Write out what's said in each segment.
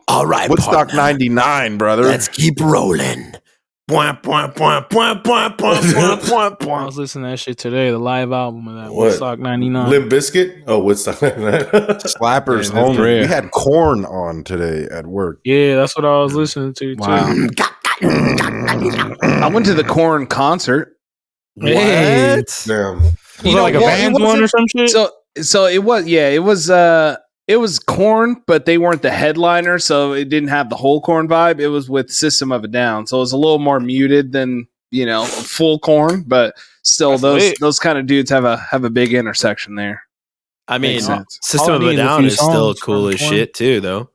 All right, Woodstock partner. 99, brother. Let's keep rolling. I was listening to that shit today, the live album of that Woodstock 99. Limp Bizkit? Oh, Woodstock 99. Slappers Man, only. rare. We had Corn on today at work. Yeah, that's what I was listening to, too. Wow. I went to the Korn concert. Hey. Damn. Was it like a band one or some shit? So it was Korn, but they weren't the headliner, so it didn't have the whole Korn vibe. It was with System of a Down, so it was a little more muted than full Korn, but still those kind of dudes have a big intersection there. I mean, Makes sense. System of a Down is still cool as shit too, though.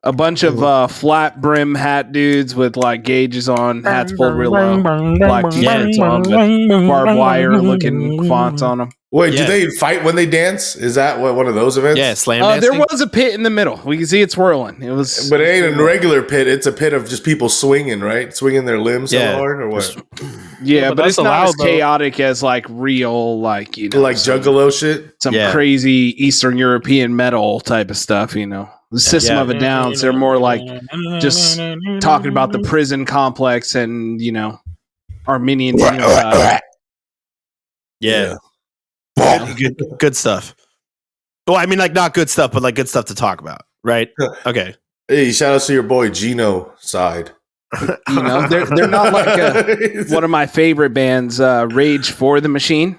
A bunch of flat brim hat dudes with like gauges on, hats pulled real low, black t-shirts on with barbed wire looking fonts on them. Wait, do they fight when they dance? Is that one of those events? Yeah, slam dancing. There was a pit in the middle. We can see it swirling. It was, but it ain't a regular pit. It's a pit of just people swinging, right? Swinging their limbs so hard, or what? Yeah, but it's not allowed, as chaotic as like real, like like Juggalo shit. Some crazy Eastern European metal type of stuff. The System of a Down. They're more like just talking about the prison complex and Armenian genocide. Yeah. Good stuff. Well, I mean, like not good stuff, but like good stuff to talk about, right? Okay. Hey, shout out to your boy Gino side. They're not like one of my favorite bands, Rage for the Machine.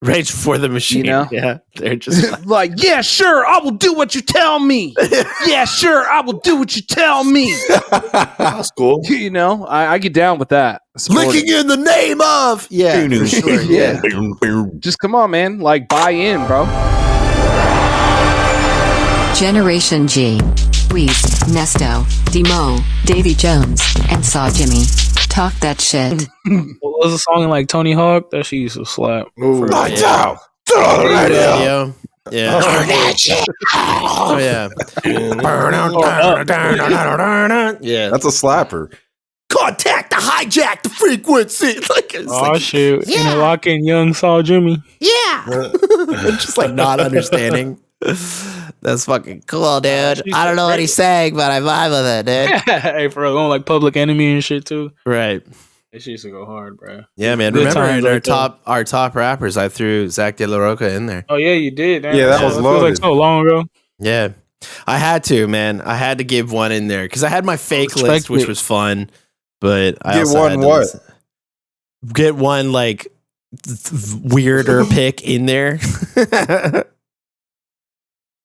Rage for the Machine. Yeah, they're just like, yeah, sure, I will do what you tell me. Yeah, sure, I will do what you tell me. That's cool. I get down with that. Licking in the name of. Yeah, for sure. Yeah. Just come on, man. Like, buy in, bro. Generation G. Weez, Nesto, Demo, Davy Jones, and Saw Jimmy. Talk that shit. What was a song like Tony Hawk? That shit used to slap. Lights out. Radio. Yeah. Oh yeah. Yeah. That's a slapper. Contact the hijack the frequency. Shoot. Yeah. Lock in young Saw Jimmy. Yeah. Just like not understanding. That's fucking cool, dude. I don't know what he's saying, but I vibe with it, dude. Hey, bro, going like Public Enemy and shit too. Right. That shit used to go hard, bro. Yeah, man. Good Remember in times our top rappers, I threw Zach De La Roca in there. Oh yeah, you did. Yeah, that was loaded. Like so long ago. Yeah, I had to, man. I had to give one in there because I had my fake list, which was fun. But I also had to get one like weirder pick in there.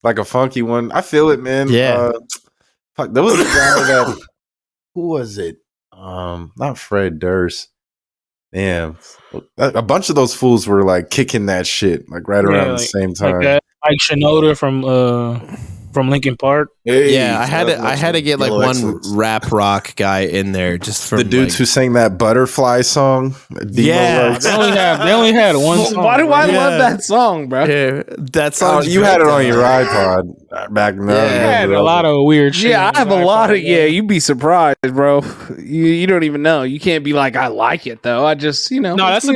Like a funky one. I feel it, man. Yeah. There was a guy that who was it? Not Fred Durst. Damn. A bunch of those fools were like kicking that shit like right around the same time. Like Shinoda from Linkin Park. Hey, yeah, I had to get like one rap rock guy in there just for the dudes who sang that Butterfly song. Yeah, they only had one song. Why do I love that song, bro? Yeah, that song. You had it on your iPod back then. Yeah, I had a lot of weird shit. Yeah, I have a lot of. Yeah, you'd be surprised, bro. You don't even know. You can't be like, I like it though. I just No, that's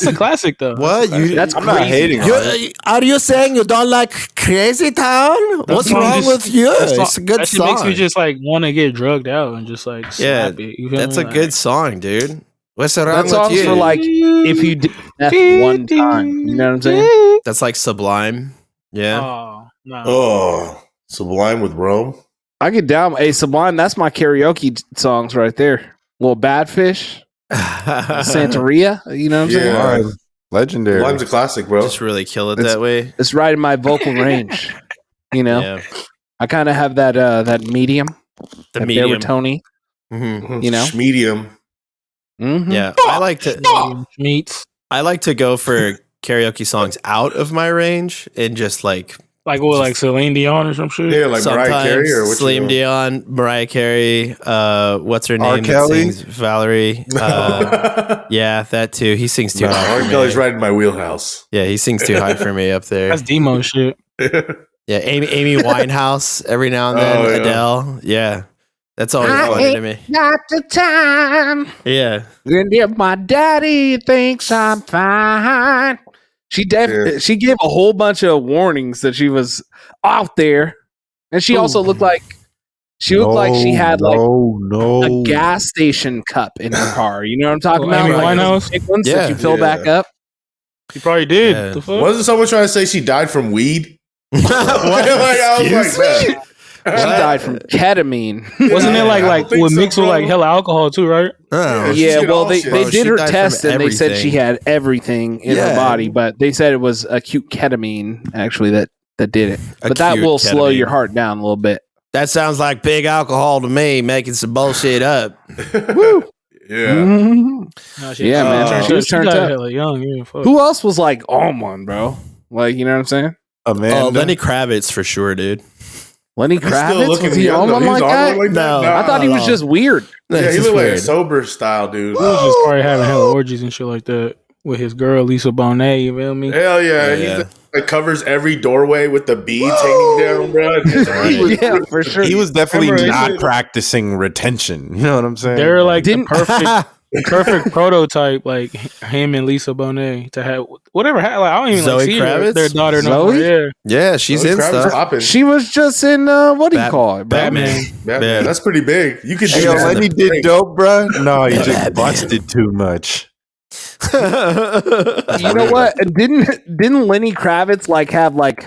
a classic though. What? That's I'm not hating on it. Are you saying you don't like Crazy Town? What's wrong with you? It's a good song. It makes me just like want to get drugged out and just like slap it. You feel that's me? a good song, dude. What's wrong that with song's you? for like if you did that one time. You know what I'm saying? That's like Sublime. Yeah. Oh, no. Oh, Sublime with Rome. I get down. Hey, Sublime, that's my karaoke songs right there. Little Badfish, Santeria. You know what I'm saying? Legendary. Sublime's a classic, bro. Just really kill it that way. It's right in my vocal range. Yeah. I kind of have that medium. The medium. baritone. Mm-hmm. Medium. Mm-hmm. Yeah. I like to go for karaoke songs out of my range and just like what, like Celine Dion or some shit? Yeah, like Mariah Carey or what? Celine Dion, Mariah Carey, what's her name? R. Kelly? Valerie. Yeah, that too. He sings too high. R. Kelly's right in my wheelhouse. Yeah, he sings too high for me up there. That's demo shit. Yeah, Amy Winehouse every now and then. Yeah. Adele. Yeah. That's always funny to me. Not the time. Yeah. And if my daddy thinks I'm fine, She gave a whole bunch of warnings that she was out there, and she also looked like she had a gas station cup in her car. You know what I'm talking about? Amy Like Winehouse? big ones that you fill back up. He probably did. Yeah. The fuck? Wasn't someone trying to say she died from weed? She died from ketamine. Wasn't it like think with so, mixed with bro. like hella alcohol too, right? Oh, Yeah, did well, all they shit. Bro, did she her died test from and they said she everything. had everything in her Yeah. body, but they said it was acute ketamine actually that did it. But that Acute will slow ketamine. your heart down a little bit. that sounds like big alcohol to me, making some bullshit up. Woo! Yeah. Mhm. No, Yeah, man. She was turned died up. hella young. Yeah, fuck. Who else was like on one, bro? Like, you know what I'm saying? Amanda. Oh, Lenny Kravitz for sure, dude. Lenny He's still Kravitz, looking was he young, on though. one He like was on that? one like that? No. Nah. I thought he was just weird. Yeah, That's he just looked like a weird. sober style dude. He was just probably having hella orgies and shit like that with his girl Lisa Bonet. You feel me? Hell yeah. Yeah. He like covers every doorway with the beads hanging down, bro. Yeah, for sure. He was definitely Remember, not they said- practicing retention. You know what I'm saying? They're like the Didn't- perfect prototype, like him and Lisa Bonet to have whatever. Like, I don't even Zoe like see Kravitz? their daughter no more. Zoe? Yeah, Yeah, she's in stuff. Popping. She was just in what do you Bat- call it, bro? Batman. Batman. That's pretty big. You could do Hey, yo, that. Lenny did dope, bro. No, he just Batman. busted too much. You know what? Didn't Lenny Kravitz like have like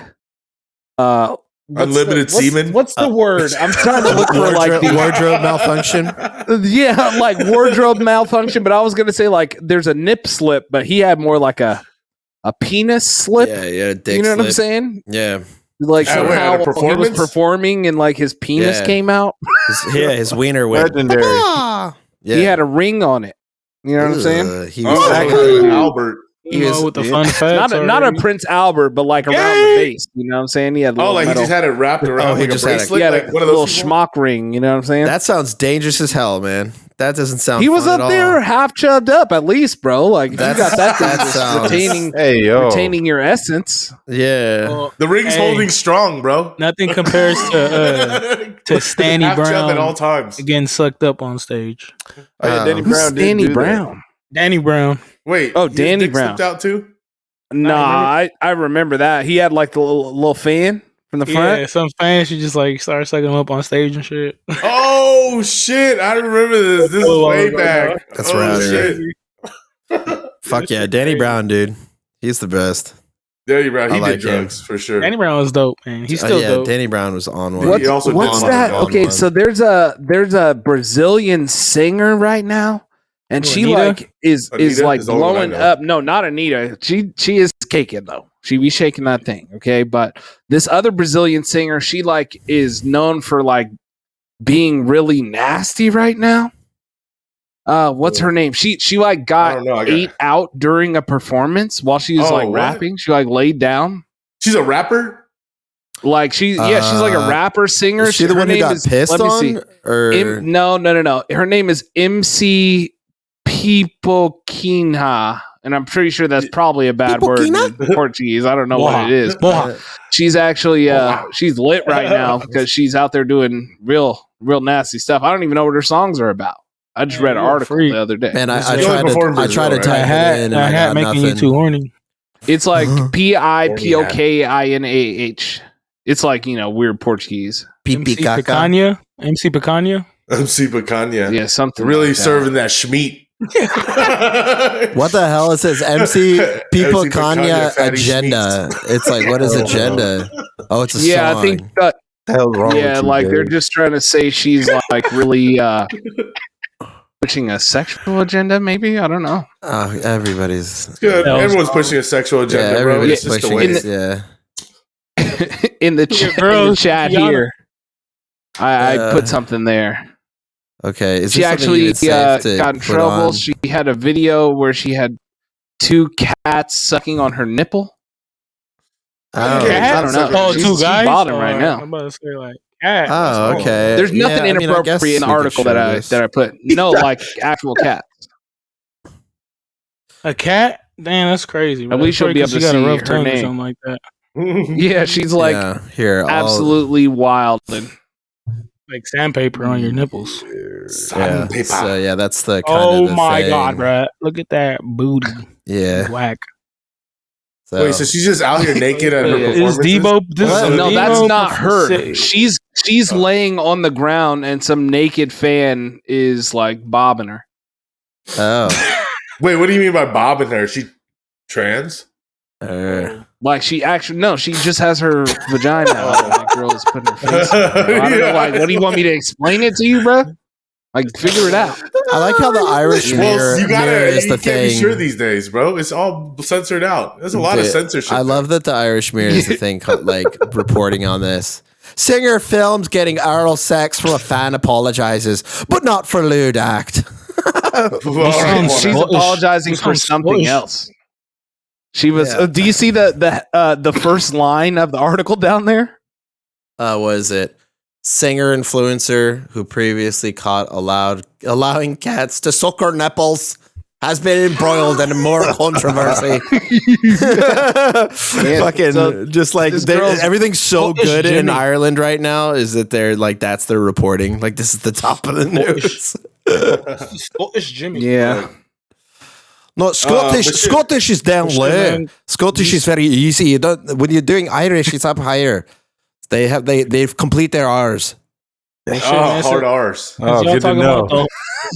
what's Unlimited semen? What's the word? I'm trying to look for like the wardrobe malfunction. yeah, like wardrobe malfunction. But I was gonna say like there's a nip slip, but he had more like a penis slip. Yeah, dick You know what I'm slip. saying? Yeah, Like At what, at a somehow he was performance? performing and like his penis Yeah. came out. his wiener went. Legendary. Yeah. He had a ring on it. You know what I'm saying? He was Oh, Exactly. Albert. You He know, was- with the fun facts. Not a already. Prince Albert, but like around the base. You know what I'm saying? He had Oh, little like he metal, just had it wrapped around he like a just had a- bracelet, he had like a one of little those people? schmuck ring. You know what I'm saying? That sounds dangerous as hell, man. That doesn't sound. He was fun up at there all. half chubbed up at least, bro. Like if you That's- got that thing that just sounds- Hey, yo. retaining your essence. Yeah. Well, The ring's hey, holding strong, bro. Nothing compares to Stanny Half chub Brown at all times. getting sucked up on stage. Oh, yeah, Danny Who's Brown did Danny do that. Brown? Danny Brown. Wait. Oh, his Danny dick Brown. slipped out too? Nah, I remember that. He had like the little fan from the front. Yeah, some fans should just like start sucking him up on stage and shit. Oh shit! I remember this. This is Oh, way oh, back. That's oh, right. shit. Fuck yeah, Danny Brown, dude. He's the best. Danny Brown. He I like did drugs for sure. Danny Brown was dope, man. He's still yeah, dope. Danny Brown was on one. What- He also What's did that? on Okay, one. so there's a Brazilian singer right now, and Who, she Anita? like is Anita like is the only one I blowing know. up. No, not Anita. She is caking though. She be shaking that thing. Okay, but this other Brazilian singer, she like is known for like being really nasty right now. What's her name? She like I got don't know. ate out during a performance while she was Oh, like what? rapping. She like laid down. She's a rapper. Like she's like a rapper singer. Is she the Her one who name got is- pissed let me see. on? Or No. Her name is MC Pipoquinha, and I'm pretty sure that's probably a bad word in Portuguese. I don't know what it is. Boha. She's actually she's lit right now because she's out there doing real nasty stuff. I don't even know what her songs are about. I just read an you're a article freak. the other day. man, I She only performed in tried to Brazil, right? type That it in, and hat, I that hat got making you nothing. too horny. It's like Pipkinah. It's like, weird Portuguese. MC Pipicaca. Picanha. MC Picanha. MC Picanha. Yeah, something Really like that. serving that schmeat. What the hell? It says MC People MC Kanya Picanha, fatty agenda. It's like, what is agenda? Oh, it's a Yeah, song. I think that. The hell's wrong Yeah, with you, like Dave? they're just trying to say she's like really pushing a sexual agenda. Maybe I don't know. Oh, everybody's Good. That was Everyone's wrong. pushing a sexual yeah, agenda, bro. everybody's It's just the pushing way. it. Yeah. in the girls, chat Tiana. here, I put something there. Okay. Is She this something you actually would save to got in put trouble. on? She had a video where she had two cats sucking on her nipple. Oh, Okay. I don't know. Oh, She's- two she's guys. balding Oh, right now. I'm about to say like, cat. Oh, okay. There's nothing Yeah, I mean, I inappropriate guess in the we could article show that this. I put. No, like actual cat. A cat? Damn, that's crazy. At least she'll be able to she got see a rough her tongue or name. something like that. Yeah, she's like Yeah, here, absolutely wild. And Like sandpaper on your nipples. Yeah, Sandpaper. so, yeah, that's the kind Oh of the my thing. god, bruh. Look at that booty. Yeah. Whack. So. Wait, so she's just out here naked at her Is performances? Debo? No, that's not her. Sick. She's laying on the ground, and some naked fan is like bobbing her. Oh, Wait, what do you mean by bobbing her? She trans? Like she just has her vagina out. And that girl is putting her face. I don't know. Like, what do you want me to explain it to you, bro? Like, figure it out. I like how the Irish mirror, you mirror is you the can't thing. be sure these days, bro. It's all censored out. There's a lot of censorship. I love that the Irish mirror is the thing, like reporting on this. Singer films getting oral sex from a fan apologizes, but not for lewd act. She's apologizing for something else. She was. Yeah. Do you see the first line of the article down there? Was it singer influencer who previously caught allowing cats to suck her nipples has been embroiled in more controversy. Fucking so just like everything's so good in Ireland right now is that they're like that's their reporting. Like this is the top of the news. Scottish Jimmy. Yeah. No, Scottish is down low. Scottish is very easy. You don't when you're doing Irish, it's up higher. They've complete their R's. Hard R's. Oh, good to know.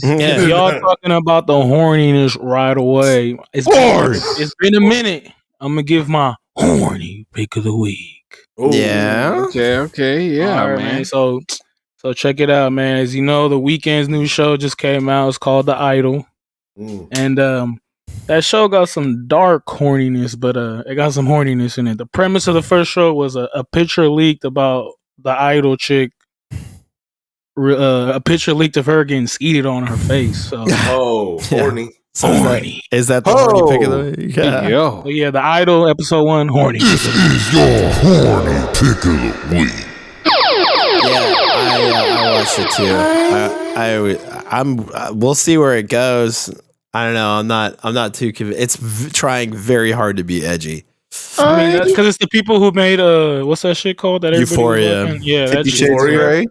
Y'all talking about the horniness right away. It's been a minute. I'm gonna give my horny pick of the week. Ooh. Yeah. Okay. Yeah, All right, man. So check it out, man. As you know, the Weeknd's new show just came out. It's called The Idol. And that show got some dark horniness, but it got some horniness in it. The premise of the first show was a picture leaked about the Idol chick. A picture leaked of her getting skeeted on her face. So. Horny. So is that the horny pick of the week? Yeah. Yeah, The Idol episode 1, horny. This is your horny pick of the week. I watched it too. We'll see where it goes. I don't know. I'm not too convinced. It's trying very hard to be edgy. I mean, that's because it's the people who made what's that shit called? That Euphoria. Yeah, that's Euphoria.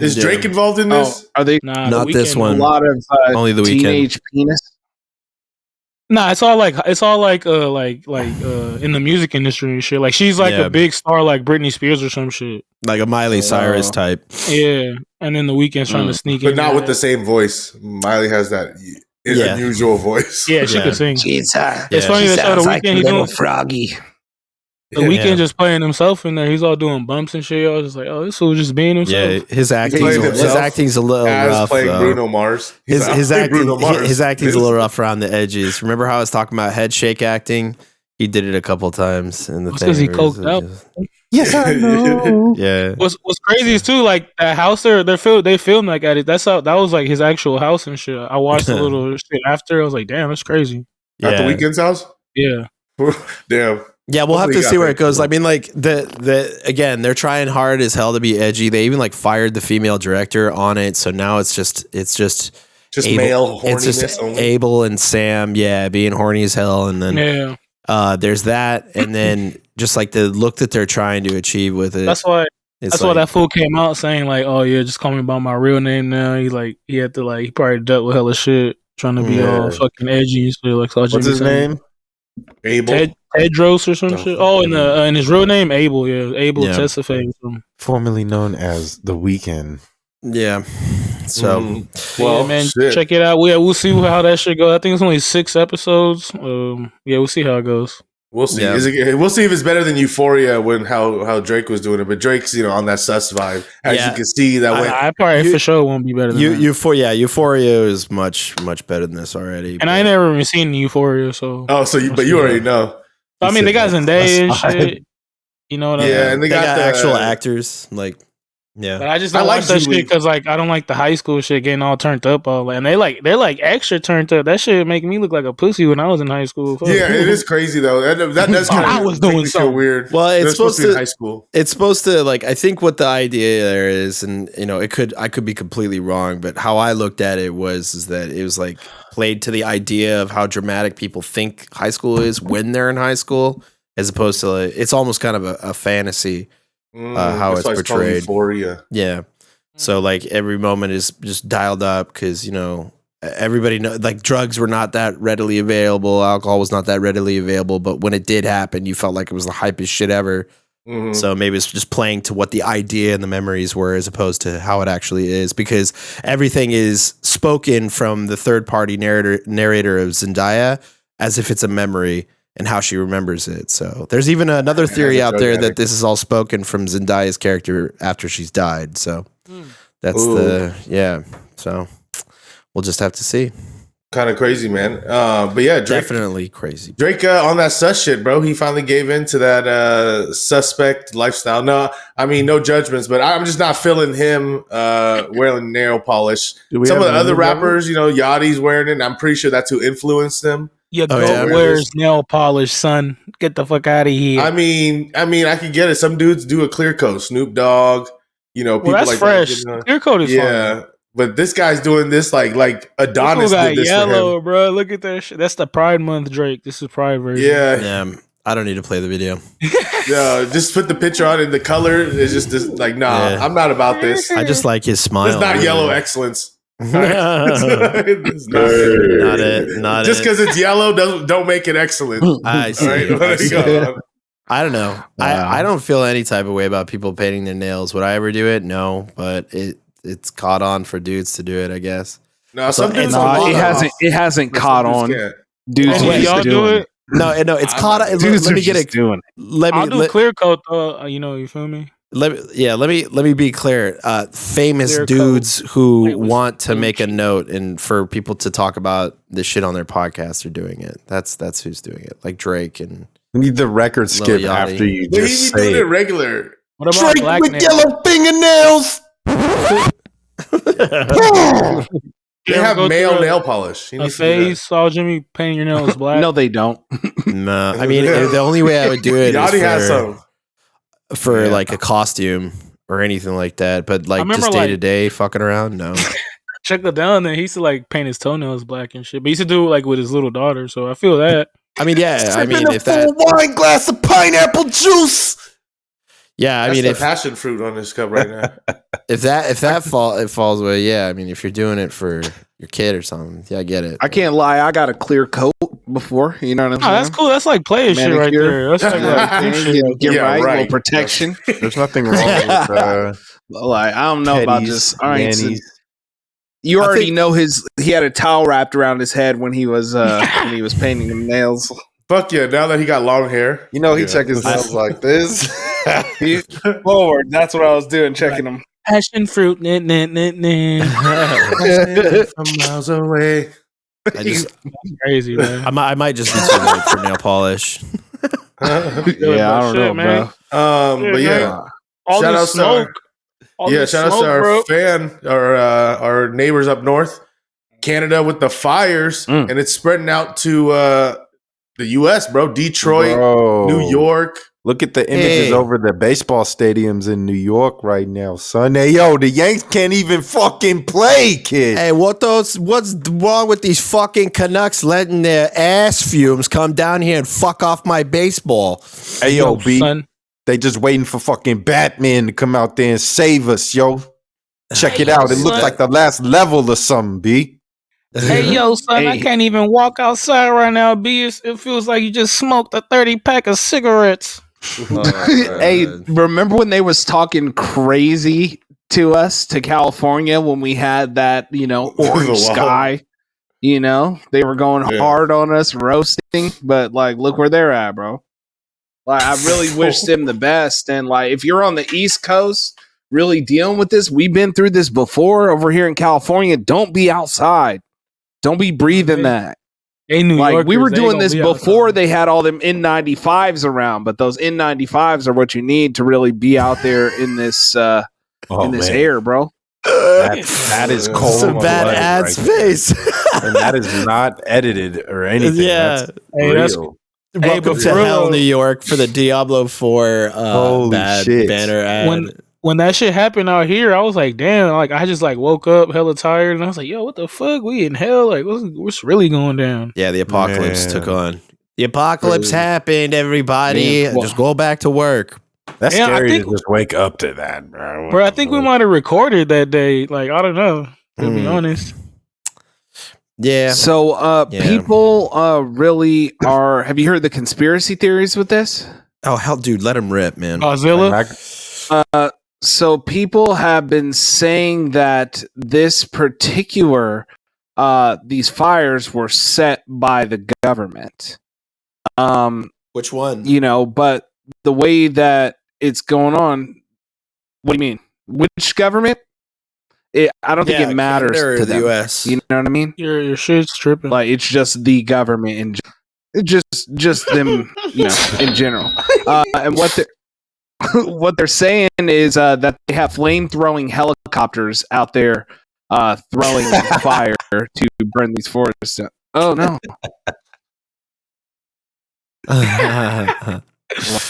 Is Drake involved in this? Are they not this one? A lot of only the teenage penis. Nah, it's all like in the music industry and shit. Like she's like a big star, like Britney Spears or some shit, like a Miley Cyrus type. Yeah, and then the Weeknd's trying to sneak in, but not with the same voice. Miley has that unusual voice. Yeah, she could sing. It's funny that the Weeknd he's doing froggy. The Weeknd just playing himself in there. He's all doing bumps and shit. I was just like, oh, this fool just being himself. Yeah, his acting's a little rough. Playing though. Bruno Mars. His acting's a little rough around the edges. Remember how I was talking about head shake acting? He did it a couple times in the thing. Because he coked out. Yes, I know. Yeah. What's crazy is too, like that house they filmed like at it. That was like his actual house and shit. I watched a little shit after. I was like, damn, that's crazy. At the Weeknd's house? Yeah. Damn. Yeah, we'll have to see where it goes. I mean, like again, they're trying hard as hell to be edgy. They even like fired the female director on it, so now it's just male horniness. It's just only. Abel and Sam, being horny as hell, and then there's that, and then just like the look that they're trying to achieve with it. That's why that fool came out saying like, "Oh yeah, just call me by my real name now." He had to he probably dealt with hella shit trying to be all fucking edgy and shit. Like, what's his name? Abel. Tedros or some shit. Oh, and his real name Abel. Yeah, Abel Tesfaye. Formerly known as The Weeknd. Yeah. So, man, check it out. We'll see how that shit goes. I think it's only 6 episodes. We'll see how it goes. We'll see. Yeah. We'll see if it's better than Euphoria when how Drake was doing it. But Drake's on that sus vibe, as you can see that way. I probably for sure won't be better than Euphoria. Euphoria is much better than this already. And I ain't never even seen Euphoria, so you already know. I mean, they got Zendaya and shit. You know what I mean? Yeah, and they got actual actors like. Yeah, but I just don't watch that shit because I don't like the high school shit getting all turned up and they're like extra turned up. That shit making me look like a pussy when I was in high school. Fuck. Yeah, it is crazy though. That does kind of I was doing so weird. Well, it's supposed to be in high school. It's supposed to I think what the idea there is, and I could be completely wrong, but how I looked at it is that it was like played to the idea of how dramatic people think high school is when they're in high school, as opposed to it's almost kind of a fantasy. How it's portrayed. Euphoria. Yeah. So every moment is just dialed up because everybody know, like drugs were not that readily available, alcohol was not that readily available, but when it did happen, you felt like it was the hypest shit ever. Mm-hmm. So maybe it's just playing to what the idea and the memories were as opposed to how it actually is, because everything is spoken from the third party narrator of Zendaya as if it's a memory and how she remembers it. So there's even another theory out there that this is all spoken from Zendaya's character after she's died. So that's so we'll just have to see. Kind of crazy, man. But yeah, Drake, definitely crazy. Drake on that sus shit, bro. He finally gave in to that suspect lifestyle. No, I mean, no judgments, but I'm just not feeling him wearing nail polish. Some of the other rappers, Yachty's wearing it, and I'm pretty sure that's who influenced them. Your goat wears nail polish, son. Get the fuck out of here. I mean, I can get it. Some dudes do a clear coat. Snoop Dogg, people that's like fresh. That, clear coat is fun. But this guy's doing this like Adonis got did this yellow, for him. bro. Look at that shit. That's the Pride Month Drake. This is Pride version. Yeah. I don't need to play the video. Yeah, just put the picture on and the color is just this, like, nah, I'm not about this. I just like his smile. It's not yellow excellence. It's not it. Not just because it's yellow don't make it excellent. I see. I don't know. I don't feel any type of way about people painting their nails. Would I ever do it? No, but it's caught on for dudes to do it, I guess. No, some dudes it hasn't caught on. Dudes y'all do it. No, it's caught on. Dudes let me get it. Doing it. I'll do clear coat though. You feel me? Let me be clear. Famous clear dudes who want to make a note and for people to talk about this shit on their podcast are doing it. That's who's doing it. Like Drake and we need the record skip after you but just say doing it regular. What about Drake black with nails? yellow fingernails. They have male nail polish. A phase saw Jimmy painting your nails black. No, they don't. no. I mean, the only way I would do it Yachty has some for like a costume or anything like that. But like just day to day fucking around, no. Check the down there. He used to like paint his toenails black and shit. But he used to do it like with his little daughter. So I feel that. I mean, yeah. I mean, if that wine glass of pineapple juice. Yeah, I that's mean, if passion fruit on this cup right now. if that falls away, yeah. I mean, if you're doing it for your kid or something, yeah, I get it. I can't lie. I got a clear coat before. You know what I'm saying? That's cool. That's like player shit right there. That's like shit. Get right. Little protection. There's nothing wrong with like I don't know about this. All right, so you I already think, know he had a towel wrapped around his head when he was painting them nails. Fuck yeah! Now that he got long hair, he check his nails like this. Forward. That's what I was doing, checking them. Passion fruit, from miles away. Crazy, man. I might just be too late for nail polish. Yeah, I don't know, man. But yeah, all shout this out smoke. shout out to our fan, our neighbors up north, Canada, with the fires, and it's spreading out to the U.S., bro. Detroit, New York. Look at the images over the baseball stadiums in New York right now, son. Hey, yo, the Yanks can't even fucking play, kid. Hey, what's wrong with these fucking Canucks letting their ass fumes come down here and fuck off my baseball? Hey, yo, B, son. they just waiting for fucking Batman to come out there and save us, yo. Check it out. It looks like the last level or something, B. Hey, yo, son, I can't even walk outside right now, B. It feels like you just smoked a 30-pack of cigarettes. Hey, remember when they was talking crazy to us, to California, when we had that, orange sky? They were going hard on us, roasting, but like, look where they're at, bro. Like, I really wish them the best. And like, if you're on the East Coast really dealing with this, we've been through this before over here in California. Don't be outside. Don't be breathing that. Like, we were doing this before they had all them N95s around, but those N95s are what you need to really be out there in this air, bro. That is cold. It's a bad ad space. And that is not edited or anything. Yeah. That's real. Welcome to hell, New York, for the Diablo 4 bad shit. banner ad. When that shit happened out here, I was like, damn, like I just like woke up hella tired and I was like, yo, what the fuck? We in hell? Like, what's really going down? Yeah, the apocalypse took on. The apocalypse happened, everybody. Just go back to work. That's scary to just wake up to that, bro. I think we might have recorded that day. Like, I don't know, to be honest. Yeah. So people really are. Have you heard the conspiracy theories with this? Oh hell, dude, let him rip, man. Godzilla. So people have been saying that this particular these fires were set by the government. Which one? You know, but the way that it's going on, what do you mean? Which government? I don't think it matters to the them. US. You know what I mean? Your shit's tripping. Like it's just the government and just them, you know, in general. And what they're saying is that they have flame-throwing helicopters out there throwing fire to burn these forests down. Oh no!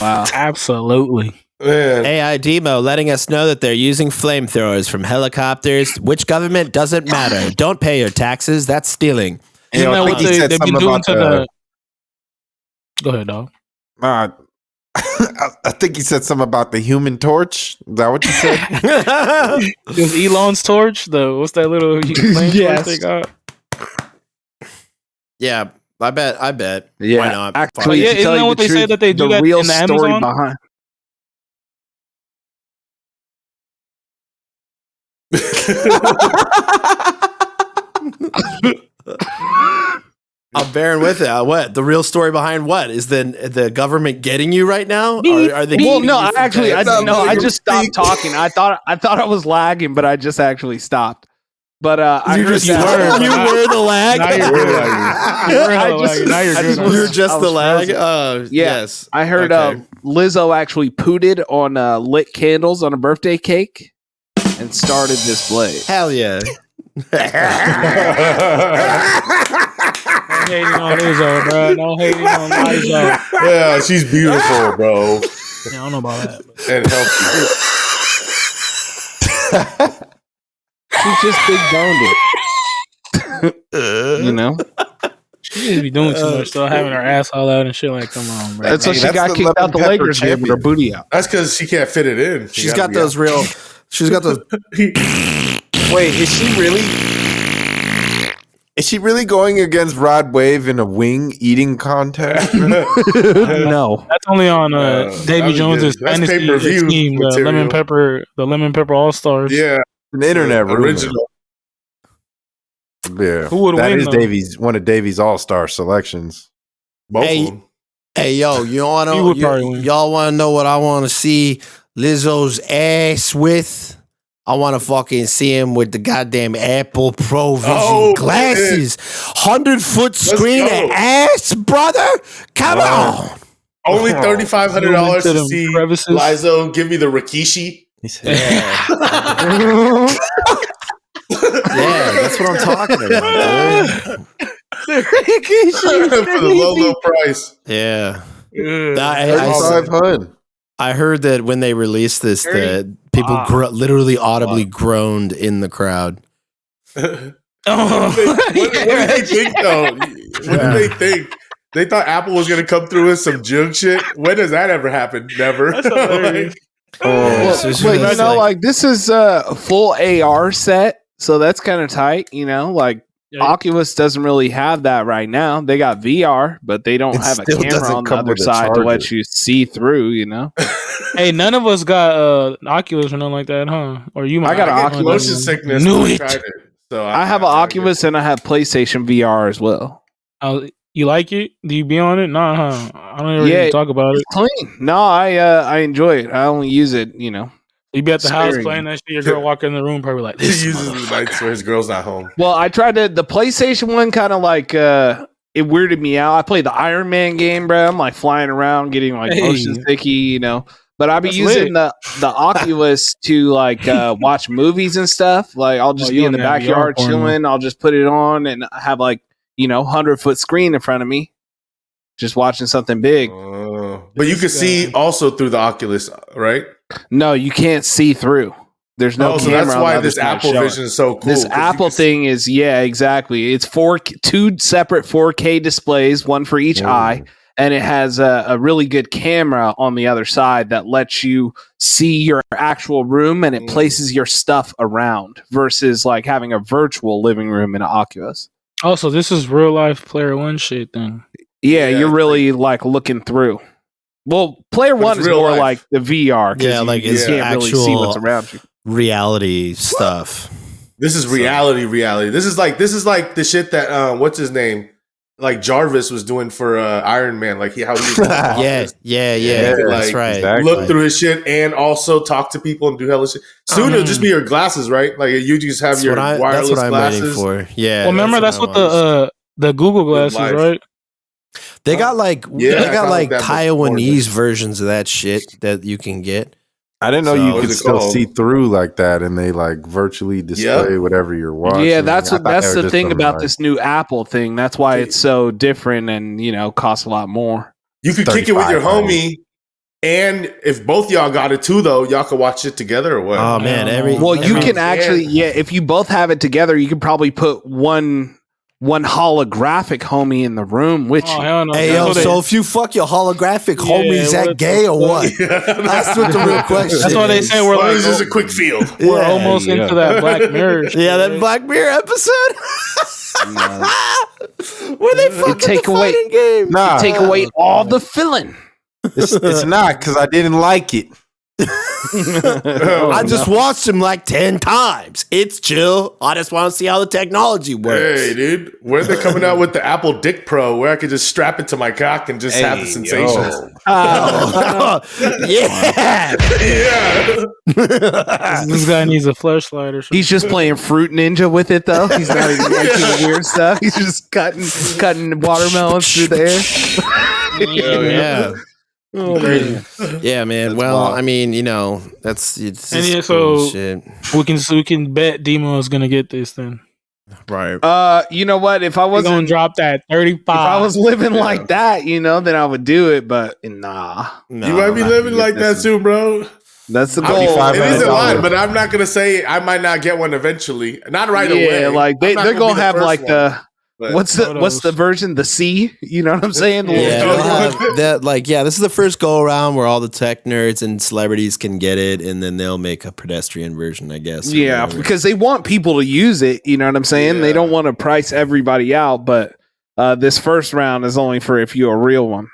Wow! Absolutely. Man. AI Demo letting us know that they're using flamethrowers from helicopters. Which government doesn't matter. Don't pay your taxes. That's stealing. You know what they've been doing to the. Go ahead, dog. I think he said something about the Human Torch. Is that what you said? It was Elon's torch. What's that little flame torch they got? Yeah, I bet. Yeah, why not? Actually, isn't that what they say that they do that real in the story Amazon? behind. I'm bearing with it. What the real story behind what is the government getting you right now? Are they? Well, no, I just stopped talking. I thought I was lagging, but I just actually stopped. But I heard that you were the lag. Now you're good. Now you're good. You're just the lag. Yes, I heard Okay. Lizzo actually pooted on lit candles on a birthday cake and started this blaze. Hell yeah. No hating on Lizzo, bro. No hating on Lizzo. Yeah, she's beautiful, bro. Yeah, I don't know about that. But. And healthy. She's just big boned. You know? She just be doing too much, though, having her asshole out and shit. Like, come on, bro. That's why she got kicked out the Lakers game with her booty out. That's because she can't fit it in. She's got those real. She's got those. Wait, is she really? Is she really going against Rod Wave in a wing eating contest? No, that's only on Davy Jones's fantasy team, the Lemon Pepper All Stars. Yeah, an internet original. Yeah, who would that win? Is Davies one of Davies All Star selections? Both of them. Hey, yo, y'all want to know what I want to see Lizzo's ass with? I want to fucking see him with the goddamn Apple Pro Vision glasses. 100-foot screen and ass, brother. Come on. Only $3,500 to see Lizzo give me the Rikishi. Yeah. Yeah, that's what I'm talking about, dude. For the low price. Yeah. I heard that when they released this, that people literally audibly groaned in the crowd. What did they think, though? What did they think? They thought Apple was going to come through with some junk shit? When does that ever happen? Never. But you know, like this is a full AR set, so that's kind of tight. You know, like Oculus doesn't really have that right now. They got VR, but they don't have a camera on the other side to let you see through, you know? Hey, none of us got Oculus or nothing like that, huh? Or you might. I got an Oculus. Motion sickness. Knew it. So I have an Oculus and I have PlayStation VR as well. You like it? Do you be on it? Nah, huh? I don't really talk about it. Clean. No, I enjoy it. I only use it, you know. You be at the house playing that shit. Your girl walk in the room, probably like this. He uses the nights where his girl's not home. Well, I tried the PlayStation one, kind of like it weirded me out. I played the Iron Man game, bro. I'm like flying around, getting like motion sticky, you know. But I'll be using the Oculus to like watch movies and stuff. Like I'll just be in the backyard chilling. I'll just put it on and have like 100-foot screen in front of me, just watching something big. But you can see also through the Oculus, right? No, you can't see through. There's no camera. So that's why this Apple Vision is so cool. This Apple thing is, exactly. It's two separate 4K displays, one for each eye, and it has a really good camera on the other side that lets you see your actual room and it places your stuff around versus like having a virtual living room in an Oculus. Also, this is real life Player One shit then. Yeah, you're really like looking through. Well, Player One is more like the VR. Yeah, like you it's can't really see what's around you. Reality stuff. This is reality. This is like the shit that what's his name? Like Jarvis was doing for Iron Man, like how he was yeah, like, that's right. Exactly. Look through his shit and also talk to people and do hella shit. Soon it'll just be your glasses, right? Like you just have your wireless that's what I'm glasses. waiting for. Yeah. Well, remember that's what the Google glasses, right? They got like Taiwanese versions of that shit that you can get. I didn't know you could still see through like that, and they like virtually display whatever you're watching. Yeah, that's the thing about this new Apple thing. That's why it's so different, and costs a lot more. You could kick it with your homie, and if both y'all got it too, though, y'all could watch it together or what? Oh man, you can actually, if you both have it together, you could probably put one holographic homie in the room with you. No. Hey, so if you fuck your holographic homie, is that gay or what? That's what the real question is. That's why they say we're like, this is a quick field. We're almost into that Black Mirror shit. Yeah, that Black Mirror episode. Where they fucking take away game. Nah, take away all the filling. It's not because I didn't like it. I just watched him like 10 times. It's chill. I just want to see how the technology works. Hey, dude, when are they coming out with the Apple Dick Pro where I could just strap it to my cock and just have the sensations? Yeah. This guy needs a fleshlight or something. He's just playing Fruit Ninja with it, though. He's not even making weird stuff. He's just cutting watermelons through the air. Yeah. Oh, crazy. Yeah, man. That's well, wild. I mean, it's And cool shit. we can bet Demo is gonna get this then. Right. You know what? If I We're wasn't gonna drop that 35. If I was living like that, then I would do it. But nah, You might be living like that too, bro. That's the goal. It is a lot, but I'm not gonna say I might not get one eventually. Not right away. Yeah, like they're gonna have like the. But what's the version? The C? You know what I'm saying? This is the first go around where all the tech nerds and celebrities can get it, and then they'll make a pedestrian version, I guess. Yeah, because they want people to use it. You know what I'm saying? Yeah. They don't want to price everybody out, but this first round is only for if you're a real one.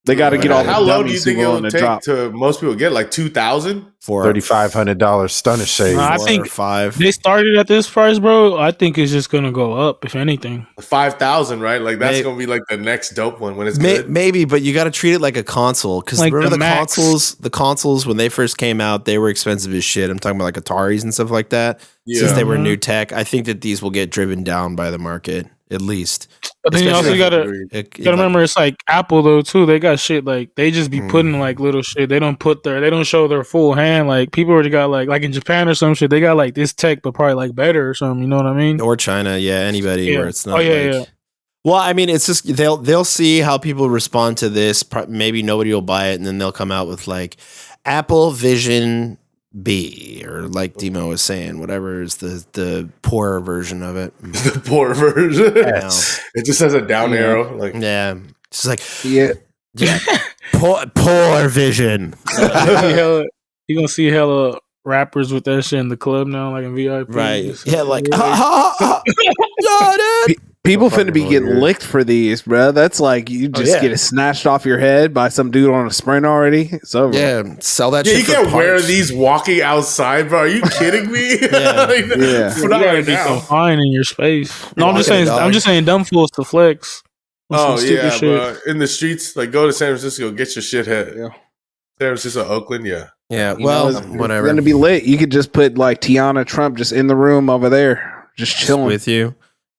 They got to get all the How low do you dummies think who it'll willing to take drop. to most people get? Like 2,000? For $3,500 stunner shade. I think 5. they started at this price, bro. I think it's just gonna go up, if anything. 5,000, right? Like that's gonna be like the next dope one when it's good. Maybe, but you got to treat it like a console because Like remember the the Max. consoles. The consoles when they first came out, they were expensive as shit. I'm talking about like Ataris and stuff like that. Since they were new tech, I think that these will get driven down by the market at least. But then you also gotta remember it's like Apple though too. They got shit like they just be putting like little shit. They don't show their full hand. Like people already got like in Japan or some shit. They got like this tech, but probably like better or something. You know what I mean? Or China, anybody where it's not. Yeah. Well, I mean, it's just they'll see how people respond to this. Maybe nobody will buy it, and then they'll come out with like Apple Vision B, or like Demo was saying, whatever is the poorer version of it. The poor version. Yes. It just has a down arrow. Like it's like Yeah. poor vision. You gonna see hella rappers with that shit in the club now, like in VIP. Right? Yeah, like People finna be getting licked for these, bro. That's like you just get it snatched off your head by some dude on a sprint already. It's over. Yeah, sell that. Yeah, shit you for can't wear parts. these walking outside, bro. Are you kidding me? Yeah. You gotta be confined in your space. No, I'm just saying dumb fools to flex. Oh yeah, bro. In the streets, like go to San Francisco, get your shit hit. Yeah. San Francisco, Oakland, yeah. Well, whatever. It's gonna be lit. You could just put like Tiana Trump just in the room over there, just chilling with you,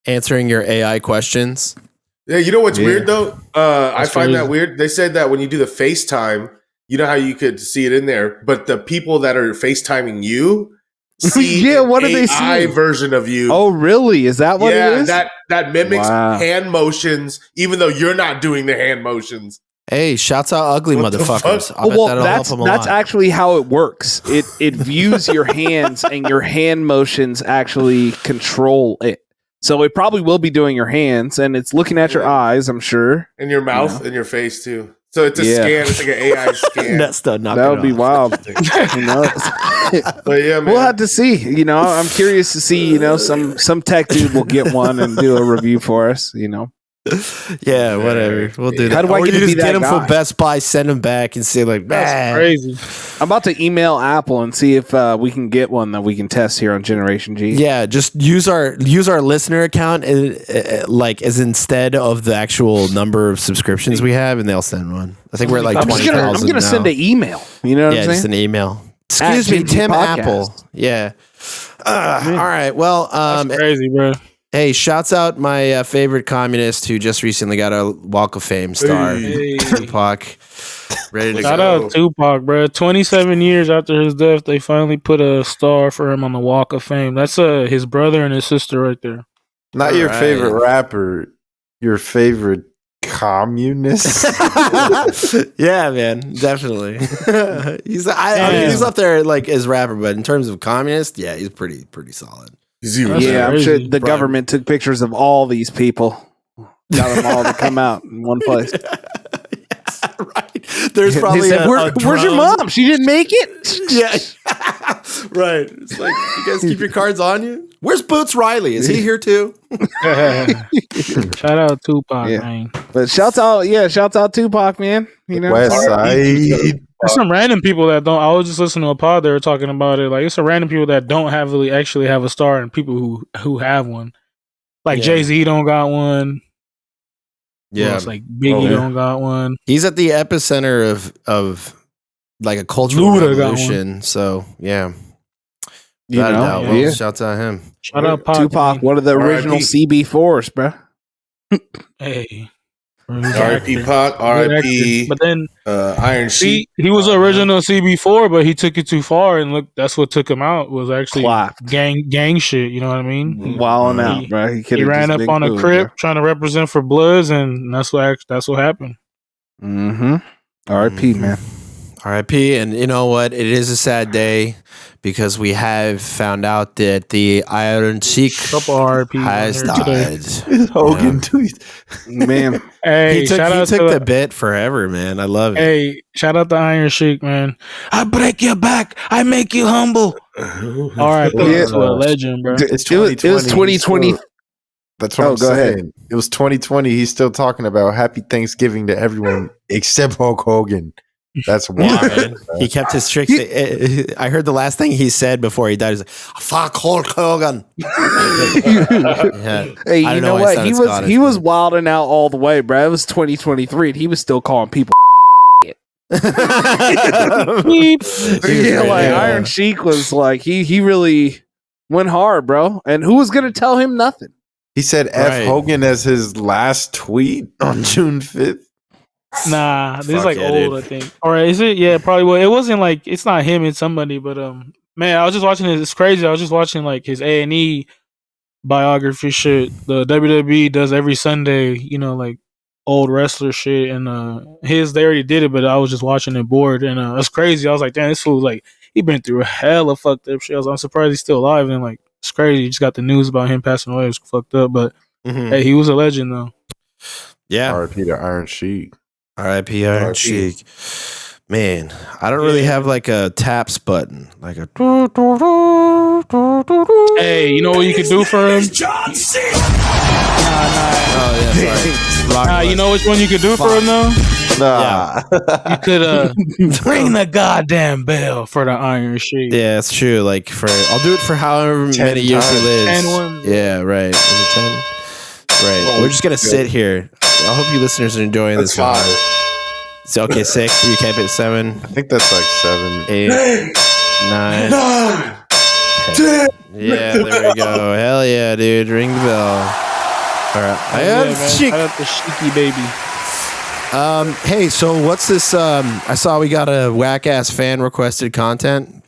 answering your AI questions. Yeah, you know what's weird though? I find that weird. They said that when you do the FaceTime, you know how you could see it in there, but the people that are FaceTiming you see what do they AI see? version of you. Oh, really? Is that what it is? that mimics hand motions, even though you're not doing the hand motions. Hey, shouts out ugly motherfuckers. I bet that'll help them a that's lot. actually how it works. It views your hands and your hand motions actually control it. So it probably will be doing your hands and it's looking at your eyes, I'm sure. And your mouth and your face too. So it's a scan. It's like an AI scan. That's the that would be wild. Who knows? But yeah, man. We'll have to see. You know, I'm curious to see. You know, some tech dude will get one and do a review for us. You know. Yeah, whatever. We'll do that. How do I get to be that him guy? from Best Buy, send him back, and say like, That's crazy. I'm about to email Apple and see if we can get one that we can test here on Generation G. Yeah, just use our listener account like as instead of the actual number of subscriptions we have, and they'll send one. I think we're at like 20,000. I'm gonna send an email. You know what I'm saying? Just an email. Excuse me, Tim Podcast. Apple. Yeah. All right. Well, That's crazy, bro. hey, shouts out my favorite communist who just recently got a Walk of Fame star, Tupac. Ready to Shout go. out Tupac, bro. 27 years after his death, they finally put a star for him on the Walk of Fame. That's his brother and his sister right there. Not your favorite rapper, your favorite communist. Yeah, man, definitely. He's up there like as rapper, but in terms of communist, yeah, he's pretty solid. Yeah, I'm sure the government took pictures of all these people, got them all to come out in one place. Right. There's probably said, where's your mom? She didn't make it. Yeah. Right. It's like, you guys keep your cards on you. Where's Boots Riley? Is he here too? Shout out Tupac, man. But shouts out Tupac, man. You know, West Side. There's some random people that don't. I was just listening to a pod. They were talking about it. Like, it's some random people that don't actually have a star, and people who have one. Like Jay-Z don't got one. Yeah, it's like Biggie don't got one. He's at the epicenter of like a cultural revolution. So yeah, shouts out him. Shout out Tupac, one of the original CB4s, bro. Hey, R.I.P. Pac, R.I.P. But then Iron Sheik. He was original CB4, but he took it too far, and look, that's what took him out. Was actually gang shit. You know what I mean? Wilding out, bro. He ran up on a crib trying to represent for Bloods, and that's what happened. Mm-hmm. R.I.P. Man. R.I.P. And you know what? It is a sad day because we have found out that the Iron Sheik has died. Hogan tweet. Man. Hey, he took the bit forever, man. I love it. Hey, shout out to Iron Sheik, man. I break your back. I make you humble. R.I.P. to a legend, bro. It was 2020. That's what I'm saying. Ahead. It was 2020. He's still talking about happy Thanksgiving to everyone except Hulk Hogan. That's wild. He kept his tricks. I heard the last thing he said before he died was like, "Fuck Hulk Hogan." Hey, you know what? He was wilding out all the way, bro. It was 2023, and he was still calling people. Iron Sheik was like he really went hard, bro. And who was gonna tell him nothing? He said F Hogan as his last tweet on June 5th. Nah, this is like old, I think. Or is it? Yeah, probably. Well, it wasn't like, it's not him, it's somebody. But man, I was just watching it. It's crazy. I was just watching like his A&E biography shit. The WWE does every Sunday. You know, like old wrestler shit. And they already did it, but I was just watching it bored. And it's crazy. I was like, damn, this fool, like, he been through hella fucked up shit. I'm surprised he's still alive. And like, it's crazy. You just got the news about him passing away. It was fucked up. But hey, he was a legend though. Yeah. R.I.P. to Iron Sheik. R.I.P. Iron Sheik. Man, I don't really have like a taps button. Like a. Hey, you know what you could do for him? John Cena. Oh yeah, sorry. You know which one you could do for him though? Nah. You could ring the goddamn bell for the Iron Sheik. Yeah, it's true. Like I'll do it for however many years he lives. Yeah, right. Was it 10? Right. We're just gonna sit here. I hope you listeners are enjoying this. 5. It's okay. 6. You can't put 7. I think that's like 7, 8, 9, 10. Yeah, there we go. Hell yeah, dude! Ring the bell. All right, I have Sheik. I got the Sheiky baby. Hey, so what's this? I saw we got a whack ass fan requested content.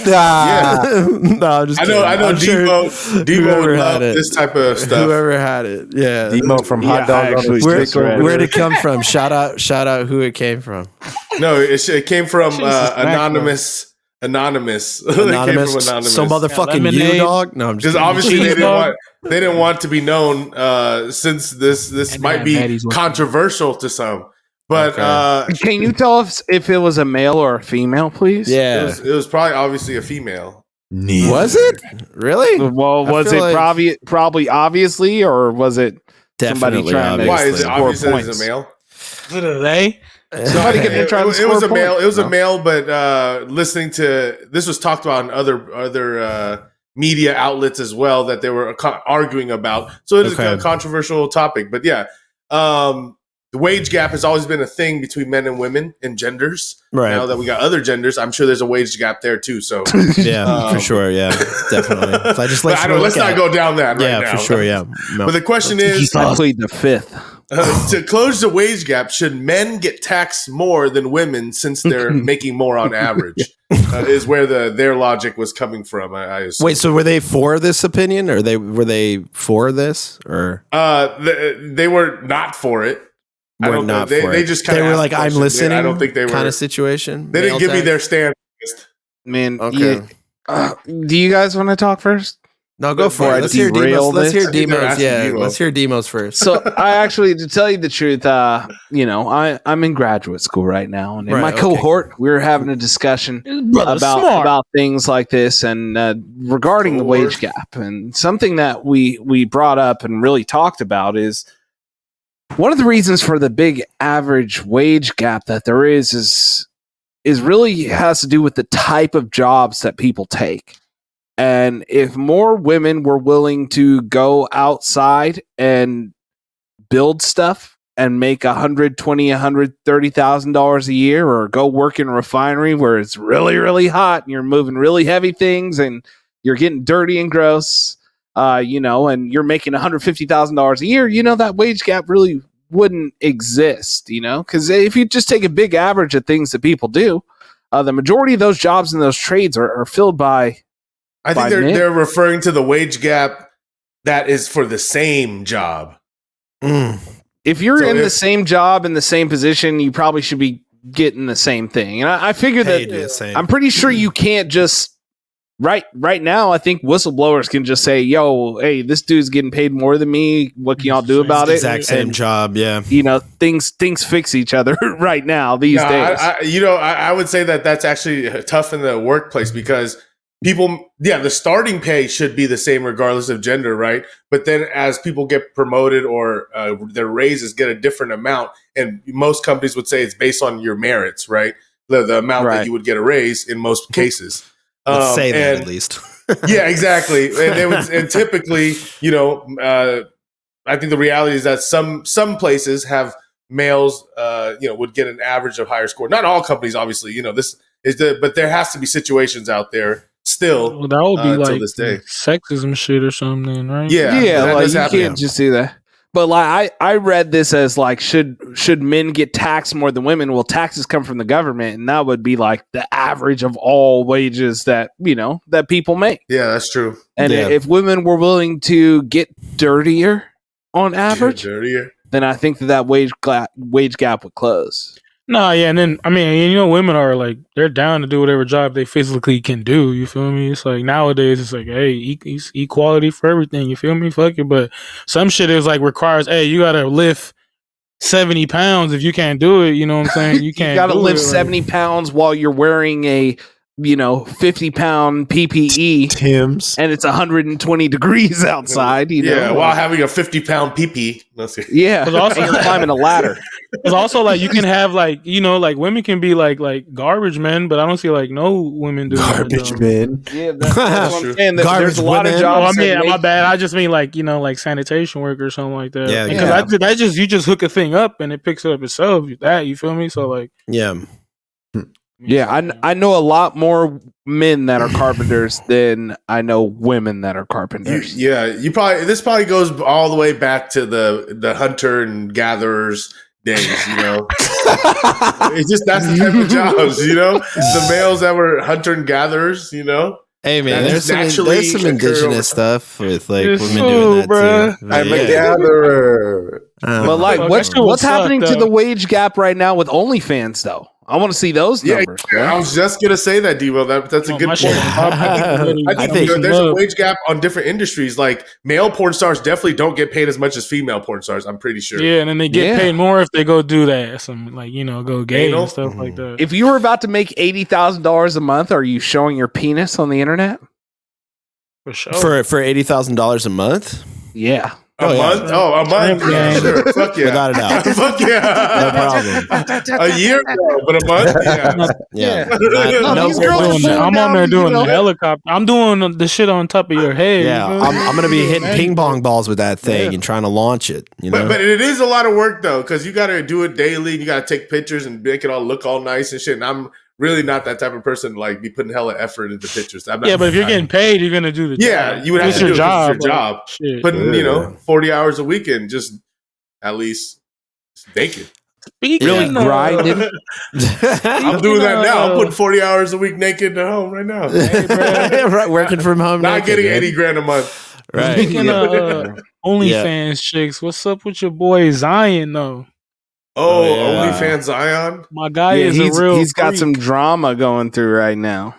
Yeah. No, I'm just kidding. I know Demo would love this type of stuff. Whoever had it. Yeah. Demo from Hot Dog on his Where'd it come from? Shout out who it came from. No, it came from Anonymous. Anonymous. It came from Anonymous. So motherfucking you, dog? No, I'm just obviously they didn't want to be known since this might be controversial to some. But can you tell us if it was a male or a female, please? Yeah, it was probably obviously a female. Was it really? Well, was it probably obviously, or was it somebody trying to? Why is it obvious that it's a male? Is it a they? Somebody getting trying to score It was a points. male. It was a male, but listening to this was talked about in other media outlets as well that they were arguing about. So it is a controversial topic. But yeah, the wage gap has always been a thing between men and women and genders. Right. Now that we got other genders, I'm sure there's a wage gap there too. So yeah, for sure. Yeah, definitely. So I just let's not go down that right now. Yeah, for sure. Yeah. No. But the question is, I plead the fifth. To close the wage gap, should men get taxed more than women since they're making more on average? Is where their logic was coming from. I assume. Wait, so were they for this opinion, or were they for this, or they were not for it? They just kind of were like, I'm listening. I don't think they were kind of situation. They didn't give me their stand. Man, okay. Do you guys want to talk first? No, go for it. Let's hear Demos. Let's hear Demos first. So I actually, to tell you the truth, I'm in graduate school right now, and in my cohort, we were having a discussion about things like this and regarding the wage gap. And something that we brought up and really talked about is one of the reasons for the big average wage gap that there is really has to do with the type of jobs that people take. And if more women were willing to go outside and build stuff and make $120,000, $130,000 a year, or go work in a refinery where it's really, really hot and you're moving really heavy things and you're getting dirty and gross, and you're making $150,000 a year, that wage gap really wouldn't exist, because if you just take a big average of things that people do, the majority of those jobs and those trades are filled by. I think they're referring to the wage gap that is for the same job. If you're in the same job in the same position, you probably should be getting the same thing. And I figure that I'm pretty sure you can't just right now. I think whistleblowers can just say, "Yo, hey, this dude's getting paid more than me. What can y'all do about it?" Exact same job, yeah. Things fix each other right now these days. I would say that's actually tough in the workplace because. People, the starting pay should be the same regardless of gender, right? But then as people get promoted or their raises get a different amount, and most companies would say it's based on your merits, right? The amount that you would get a raise in most cases. Let's say that at least. Yeah, exactly. And typically, I think the reality is that some places have males, would get an average of higher score. Not all companies, obviously. But there has to be situations out there. Still, well, that would be like this day. Sexism shit or something, right? Yeah, like you can't just do that. But like I read this as like should men get taxed more than women? Well, taxes come from the government, and that would be like the average of all wages that that people make. Yeah, that's true. And if women were willing to get dirtier on average, then I think that wage gap would close. No, yeah, and then women are like they're down to do whatever job they physically can do. You feel me? It's like nowadays, it's like, hey, equality for everything. You feel me? Fuck it. But some shit is like requires, hey, you gotta lift 70 pounds if you can't do it. You know what I'm saying? You can't. You gotta lift 70 pounds while you're wearing a 50-pound PPE, Tim's, and it's 120 degrees outside. While having a 50-pound PP. Yeah, also you're climbing a ladder. It's also like you can have like women can be like garbage men, but I don't see like no women do garbage men. Yeah, that's what I'm saying. There's a lot of jobs. My bad. I just mean like sanitation work or something like that. Yeah, because you just hook a thing up and it picks it up itself. That you feel me? So like Yeah, I know a lot more men that are carpenters than I know women that are carpenters. This probably goes all the way back to the hunter and gatherers days, It's just that's the type of jobs, the males that were hunter and gatherers, Hey man, there's some indigenous stuff with like women doing that too. I'm a gatherer. But like, what's happening to the wage gap right now with OnlyFans though? I want to see those numbers. I was just gonna say that, Devo. That's a good point. I think there's a wage gap on different industries. Like male porn stars definitely don't get paid as much as female porn stars. I'm pretty sure. Yeah, and then they get paid more if they go do that, some like go gay and stuff like that. If you were about to make $80,000 a month, are you showing your penis on the internet? For sure. For $80,000 a month. Yeah. A month? Oh, a month? Yeah, sure. Fuck yeah. Without a doubt. Fuck yeah. No problem. A year ago, but a month? Yeah. I'm on there doing the helicopter. I'm doing the shit on top of your head. Yeah, I'm going to be hitting ping pong balls with that thing and trying to launch it. You know? But it is a lot of work, though, because you got to do it daily. You got to take pictures and make it all look all nice and shit. And I'm really not that type of person to like be putting hella effort into pictures. But if you're getting paid, you're gonna do the job. You would have to do your job. Putting 40 hours a week in, just at least naked. Really grinding. I'm doing that now. I'm putting 40 hours a week naked at home right now. Right, working from home. Not getting $80,000 a month. Right. Speaking of OnlyFans chicks, what's up with your boy Zion though? OnlyFans Zion. My guy is he's got some drama going through right now.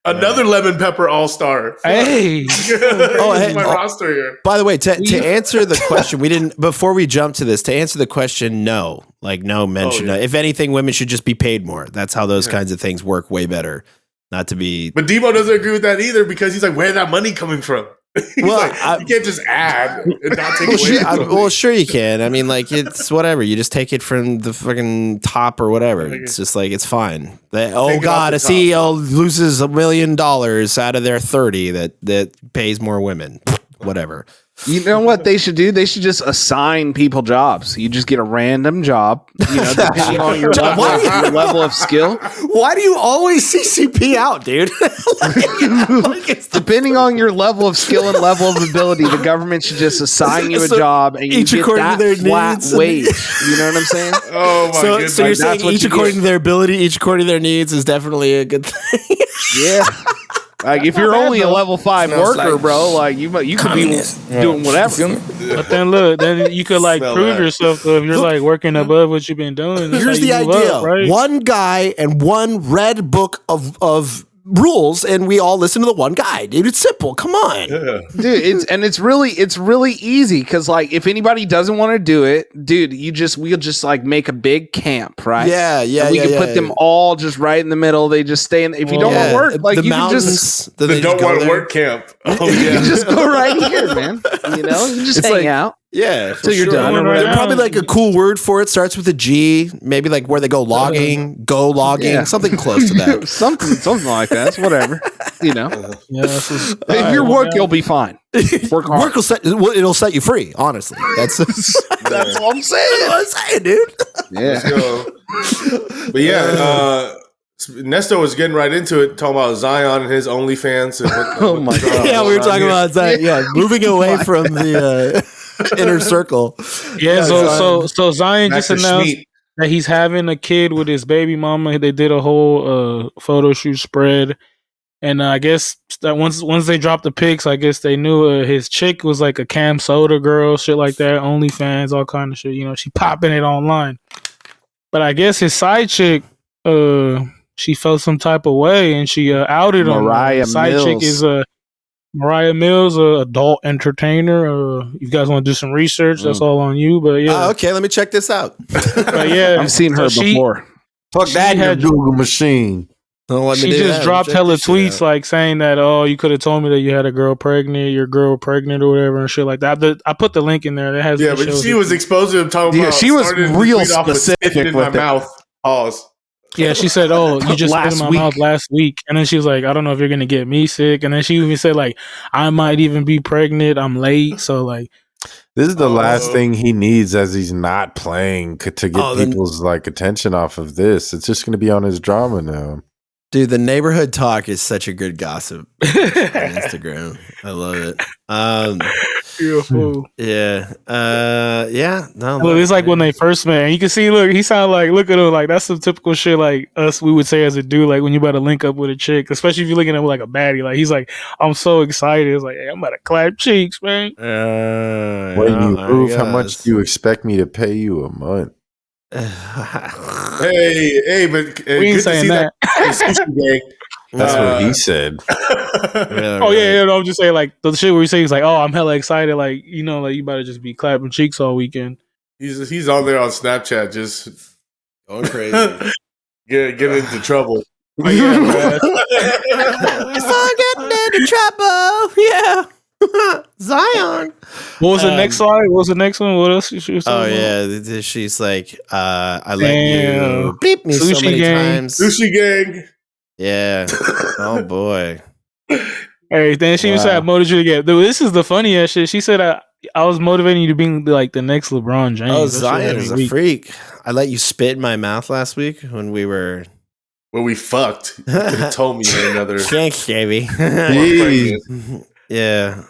Another lemon pepper all-star. Hey. My roster here. By the way, to answer the question, we didn't before we jump to this. To answer the question, no mention. If anything, women should just be paid more. That's how those kinds of things work way better. Not to be. But Debo doesn't agree with that either because he's like, where's that money coming from? Well, you can't just add and not take away. Sure you can. I mean, like it's whatever. You just take it from the fucking top or whatever. It's just like it's fine. God, a CEO loses $1 million out of their 30 that pays more women. Whatever. You know what they should do? They should just assign people jobs. You just get a random job, depending on your level of skill. Why do you always CCP out, dude? Depending on your level of skill and level of ability, the government should just assign you a job and you get that flat wage. You know what I'm saying? Oh my goodness. So you're saying each according to their ability, each according to their needs is definitely a good thing. Yeah. Like if you're only a level 5 worker, bro, like you could be doing whatever. But then you could like prove yourself if you're like working above what you've been doing. Here's the idea: right? One guy and one red book of rules, and we all listen to the one guy, dude. It's simple. Come on, dude. It's really easy because like if anybody doesn't want to do it, dude, we'll just like make a big camp, right? Yeah. And we can put them all just right in the middle. They just stay in. If you don't want to work, like you can just the don't want to work camp. Oh yeah, you just go right here, man. You just hang out. Yeah, till you're done. There's probably like a cool word for it. Starts with a G. Maybe like where they go logging, something close to that. something like that. It's whatever. If you work, you'll be fine. Work hard. Work it'll set you free. Honestly, that's what I'm saying. Dude. Yeah. But Nesto was getting right into it, talking about Zion and his OnlyFans. Oh my god! Yeah, we were talking about Zion. Yeah, moving away from the inner circle. Yeah, so Zion just announced that he's having a kid with his baby mama. They did a whole photo shoot spread, and I guess that once they dropped the pics, I guess they knew his chick was like a Cam Soda girl, shit like that, OnlyFans, all kind of shit. She popping it online, but I guess his side chick, she felt some type of way and she outed him. Mariah side Mills. chick is Mariah Mills, adult entertainer. You guys want to do some research? That's all on you. But yeah, okay, let me check this out. But yeah, I've seen her before. Fuck that, your Google machine. She just dropped hella tweets like saying that, you could have told me that you had a girl pregnant, your girl pregnant or whatever and shit like that. I put the link in there. That has but she was exposed to him talking about. She was real specific in my mouth. Pause. Yeah, she said, you just spit in my mouth last week. And then she was like, I don't know if you're going to get me sick. And then she even said, like, I might even be pregnant. I'm late. So, like. This is the last thing he needs as he's not playing to get people's, like, attention off of this. It's just going to be on his drama now. Dude, the neighborhood talk is such a good gossip on Instagram. I love it. Beautiful. Yeah. No. Look, it's like when they first met. And you can see, he sound like, look at him, like that's some typical shit like us we would say as a dude, like when you about to link up with a chick, especially if you're looking at him like a baddie. Like he's like, I'm so excited. It's like, hey, I'm about to clap cheeks, man. When you move, how much do you expect me to pay you a month? Hey, but we ain't saying that. Sushi gang. That's what he said. Yeah. No, I'm just saying, like the shit where he says, like, "Oh, I'm hella excited," like like you better just be clapping cheeks all weekend. He's on there on Snapchat, just going crazy, get into trouble. Oh, yeah, man. If I get into trouble, yeah. Zion. What was the next slide? What was the next one? What else? She was Oh yeah, she's like, I let you beep me Sushi so many gang. times. Sushi gang. Yeah. Oh boy. Hey, then she was motivated to get. Dude, this is the funniest shit. She said, "I was motivating you to be like the next LeBron James." Oh, Zion is a freak. I let you spit in my mouth last week when we fucked. You could have told me another. Thanks, baby. Yeah.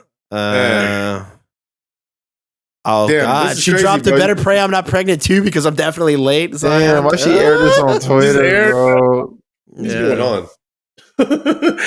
Oh, damn, God. She dropped a better pray I'm not pregnant too because I'm definitely late. Damn, why she aired this on Twitter, bro? What's going on?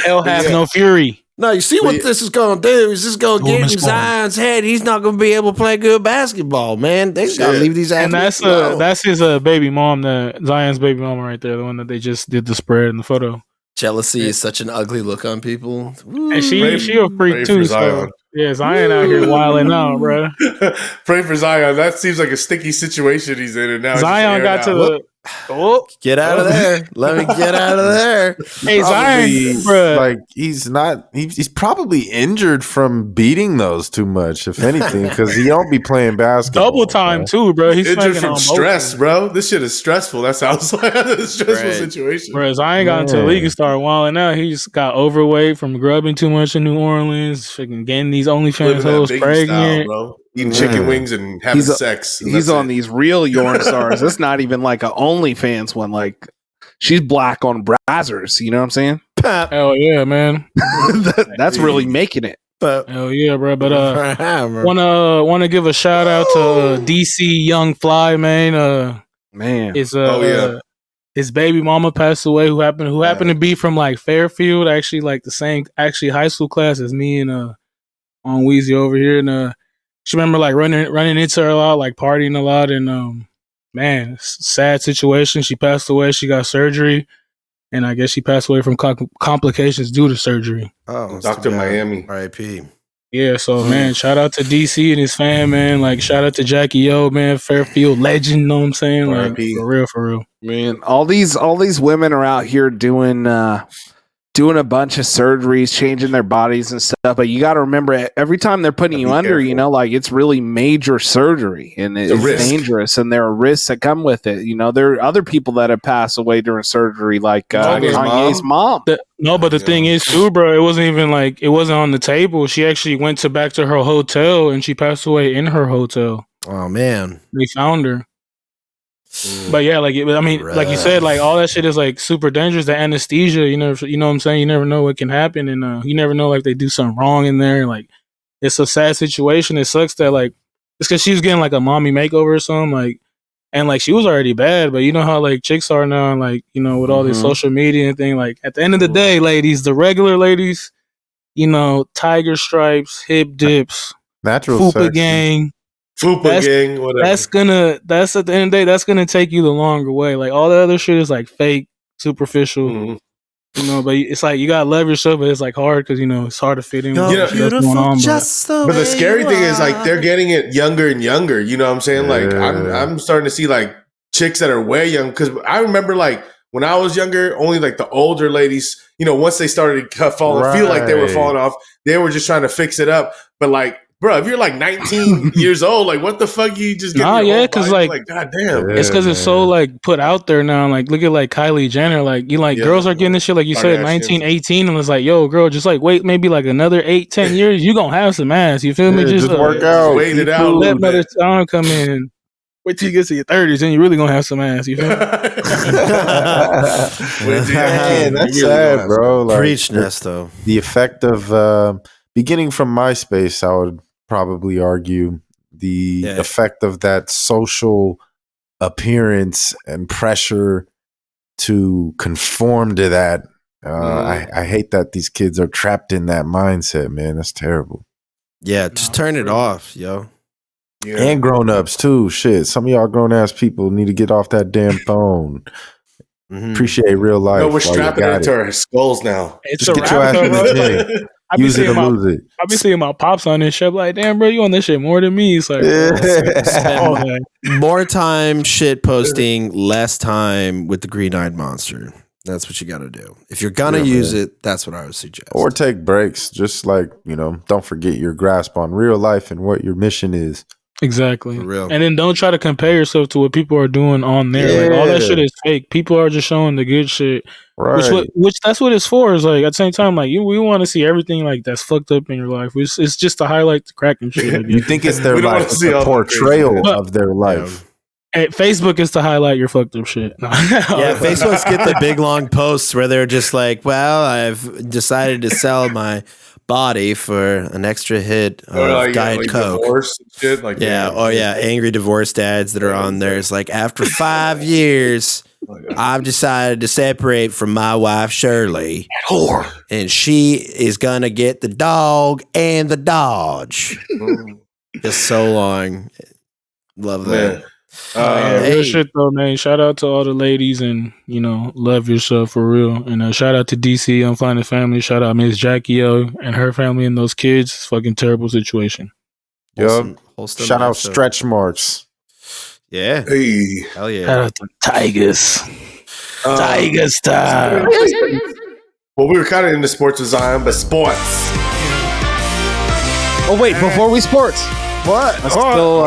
Hell have no fury. No, you see what this is going to do? Is this going to get in Zion's head? He's not going to be able to play good basketball, man. They just got to leave these athletes alone. And that's his baby mom, Zion's baby mama right there, the one that they just did the spread in the photo. Jealousy is such an ugly look on people. Woo. And she a freak too. So, yeah, Zion out here wilding out, bro. Pray for Zion. That seems like a sticky situation he's in, and now Zion got to the. Get out of there! Let me get out of there. Hey, Zion, bro. Like he's probably injured from beating those too much, if anything, because he don't be playing basketball. Double time too, bro. He's injured from stress, bro. This shit is stressful. That sounds like a stressful situation. Bro, Zion got into the league and started wilding out. He just got overweight from grubbing too much in New Orleans, freaking getting these OnlyFans hoes pregnant, style, bro. Eating chicken wings and having sex. He's on these real Yorn stars. It's not even like a OnlyFans one. Like she's black on Brazzers. You know what I'm saying? Hell yeah, man. That's really making it. Hell yeah, bro. But wanna give a shout out to DC Young Fly, man. His baby mama passed away. Who happened to be from like Fairfield, actually like the same high school class as me and on Weezy over here, and she remember like running into her a lot, like partying a lot, and man, sad situation. She passed away. She got surgery, and I guess she passed away from complications due to surgery. Oh, Dr. Miami, R.I.P. Yeah, so man, shout out to DC and his fam, man. Like shout out to Jackie O, man, Fairfield legend. You know what I'm saying? Like for real, man. All these women are out here doing a bunch of surgeries, changing their bodies and stuff. But you got to remember, every time they're putting you under, careful. Like it's really major surgery and it's dangerous, and there are risks that come with it. There are other people that have passed away during surgery, like Kanye's mom. But the thing is too, bro, it wasn't on the table. She actually went back to her hotel and she passed away in her hotel. Oh man, they found her. But yeah, like like you said, like all that shit is like super dangerous. The anesthesia, you know what I'm saying? You never know what can happen, and you never know like they do something wrong in there. Like it's a sad situation. It sucks that like it's because she was getting like a mommy makeover or something, like, and like she was already bad. But you know how like chicks are now, and like with all this social media and thing. Like at the end of the day, ladies, the regular ladies, tiger stripes, hip dips, natural fupa gang. Gang, whatever. That's at the end of the day, that's gonna take you the longer way. Like all the other shit is like fake, superficial. But it's like you gotta love yourself, but it's like hard because it's hard to fit in. But the scary thing is like they're getting it younger and younger. You know what I'm saying? Like I'm starting to see like chicks that are way young, because I remember like when I was younger, only like the older ladies, once they started to feel like they were falling off, they were just trying to fix it up. But like, bro, if you're like 19 years old, like what the fuck you just getting because like goddamn, it's because it's so like put out there now. Like look at like Kylie Jenner, like girls are getting this shit like you said, 19, 18, and it's like, yo, girl, just like wait maybe like another 8-10 years, you gonna have some ass. You feel me? Just work out, wait it out. Let Mother Time come in. Wait till you get to your 30s, and you're really gonna have some ass. You feel me? That's sad, bro. Like, preach, Nesto. The effect of beginning from MySpace, I would probably argue the effect of that social appearance and pressure to conform to that. I hate that these kids are trapped in that mindset, man. That's terrible. Yeah, just turn it off, yo. Yeah. And grown-ups too. Shit. Some of y'all grown-ass people need to get off that damn phone. Appreciate real life. No, we're strapping it to our skulls now. It's just get your ass in the gym. Use it or lose it. I be seeing my pops on this shit. Like, damn, bro, you on this shit more than me. It's like, more time shit posting, less time with the green-eyed monster. That's what you got to do. If you're gonna use it, that's what I would suggest. Or take breaks. Just like, don't forget your grasp on real life and what your mission is. Exactly. And then don't try to compare yourself to what people are doing on there. Yeah. Like, all that shit is fake. People are just showing the good shit. Right. Which that's what it's for. Is like at the same time, like we want to see everything like that's fucked up in your life. It's just to highlight the cracking shit. You think it's their life? It's a portrayal of their life. And Facebook is to highlight your fucked up shit. Yeah, Facebook's get the big long posts where they're just like, well, I've decided to sell my body for an extra hit of Diet Coke. Divorce and shit, angry divorce dads that are on there. It's like, after 5 years, I've decided to separate from my wife Shirley, and she is gonna get the dog and the Dodge. Just so long. Love that. Real shit though, man. Shout out to all the ladies, and love yourself for real. And shout out to DC on Finding Family. Shout out Miss Jackie O and her family and those kids. It's a fucking terrible situation. Yup. Shout out Stretch Marks. Yeah. Hey. Hell yeah. Shout out to Tigers. Tigers time. Well, we were kind of into sports design, but sports. Oh wait, before we sports. What? I still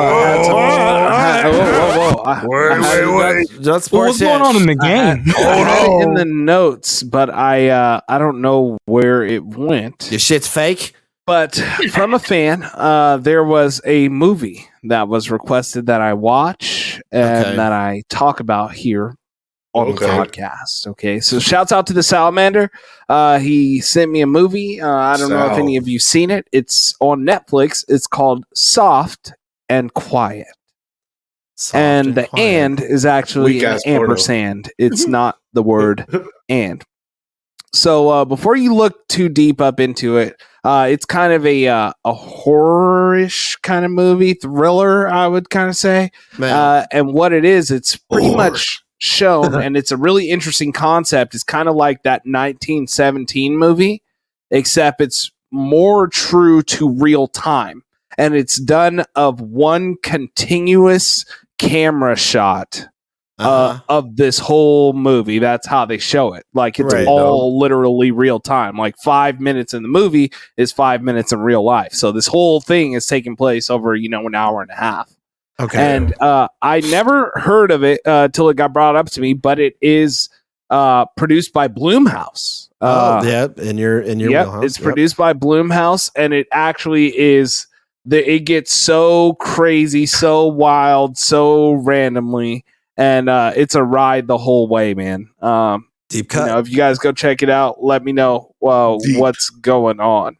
Wait. What's going on in the game? I had it in the notes, but I don't know where it went. Your shit's fake? But from a fan, there was a movie that was requested that I watch and that I talk about here on the podcast. Okay, so shouts out to the Salamander. He sent me a movie. I don't know if any of you seen it. It's on Netflix. It's called Soft and Quiet. And the "and" is actually an ampersand. It's not the word "and." So before you look too deep up into it, it's kind of a horror-ish kind of movie, thriller, I would kind of say. And what it is, it's pretty much shown, and it's a really interesting concept. It's kind of like that 1917 movie, except it's more true to real time, and it's done of one continuous camera shot of this whole movie. That's how they show it. Like it's all literally real time. Like 5 minutes in the movie is 5 minutes in real life. So this whole thing is taking place over an hour and a half. Okay. And I never heard of it till it got brought up to me, but it is produced by Blumhouse. In your wheelhouse. It's produced by Blumhouse, and it actually is it gets so crazy, so wild, so randomly, and it's a ride the whole way, man. Deep cut. If you guys go check it out, let me know what's going on.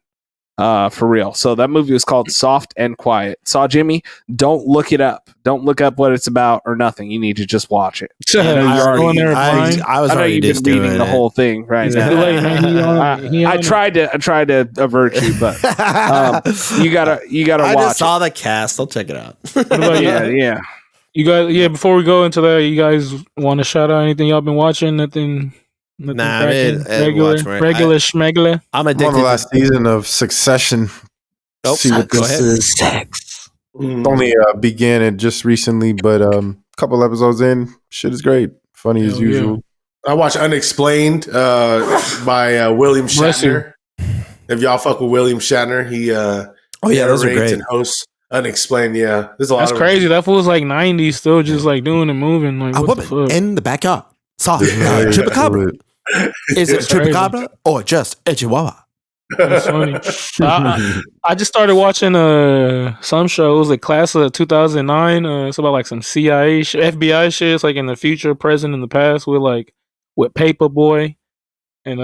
For real. So that movie was called Soft and Quiet. Saw Jimmy, don't look it up. Don't look up what it's about or nothing. You need to just watch it. I was already just reading the whole thing right now. I tried to avert you, but you gotta watch. I just saw the cast. I'll check it out. Yeah. You guys, before we go into that, you guys want to shout out anything y'all been watching? Nothing. Nah, regular schmegler. I'm addicted. On the last season of Succession. See what this is. Only began it just recently, but a couple episodes in, shit is great. Funny as usual. I watched Unexplained by William Shatner. If y'all fuck with William Shatner, he those are great. And hosts Unexplained. Yeah, there's a lot. That's crazy. That fool's like 90, still just like doing and moving. Like what the fuck? In the backyard. Soft chupacabra. Is it chupacabra or just a chihuahua? That's funny. I just started watching some shows like Class of 2009. It's about like some CIA FBI shit. It's like in the future, present, in the past with Paperboy. And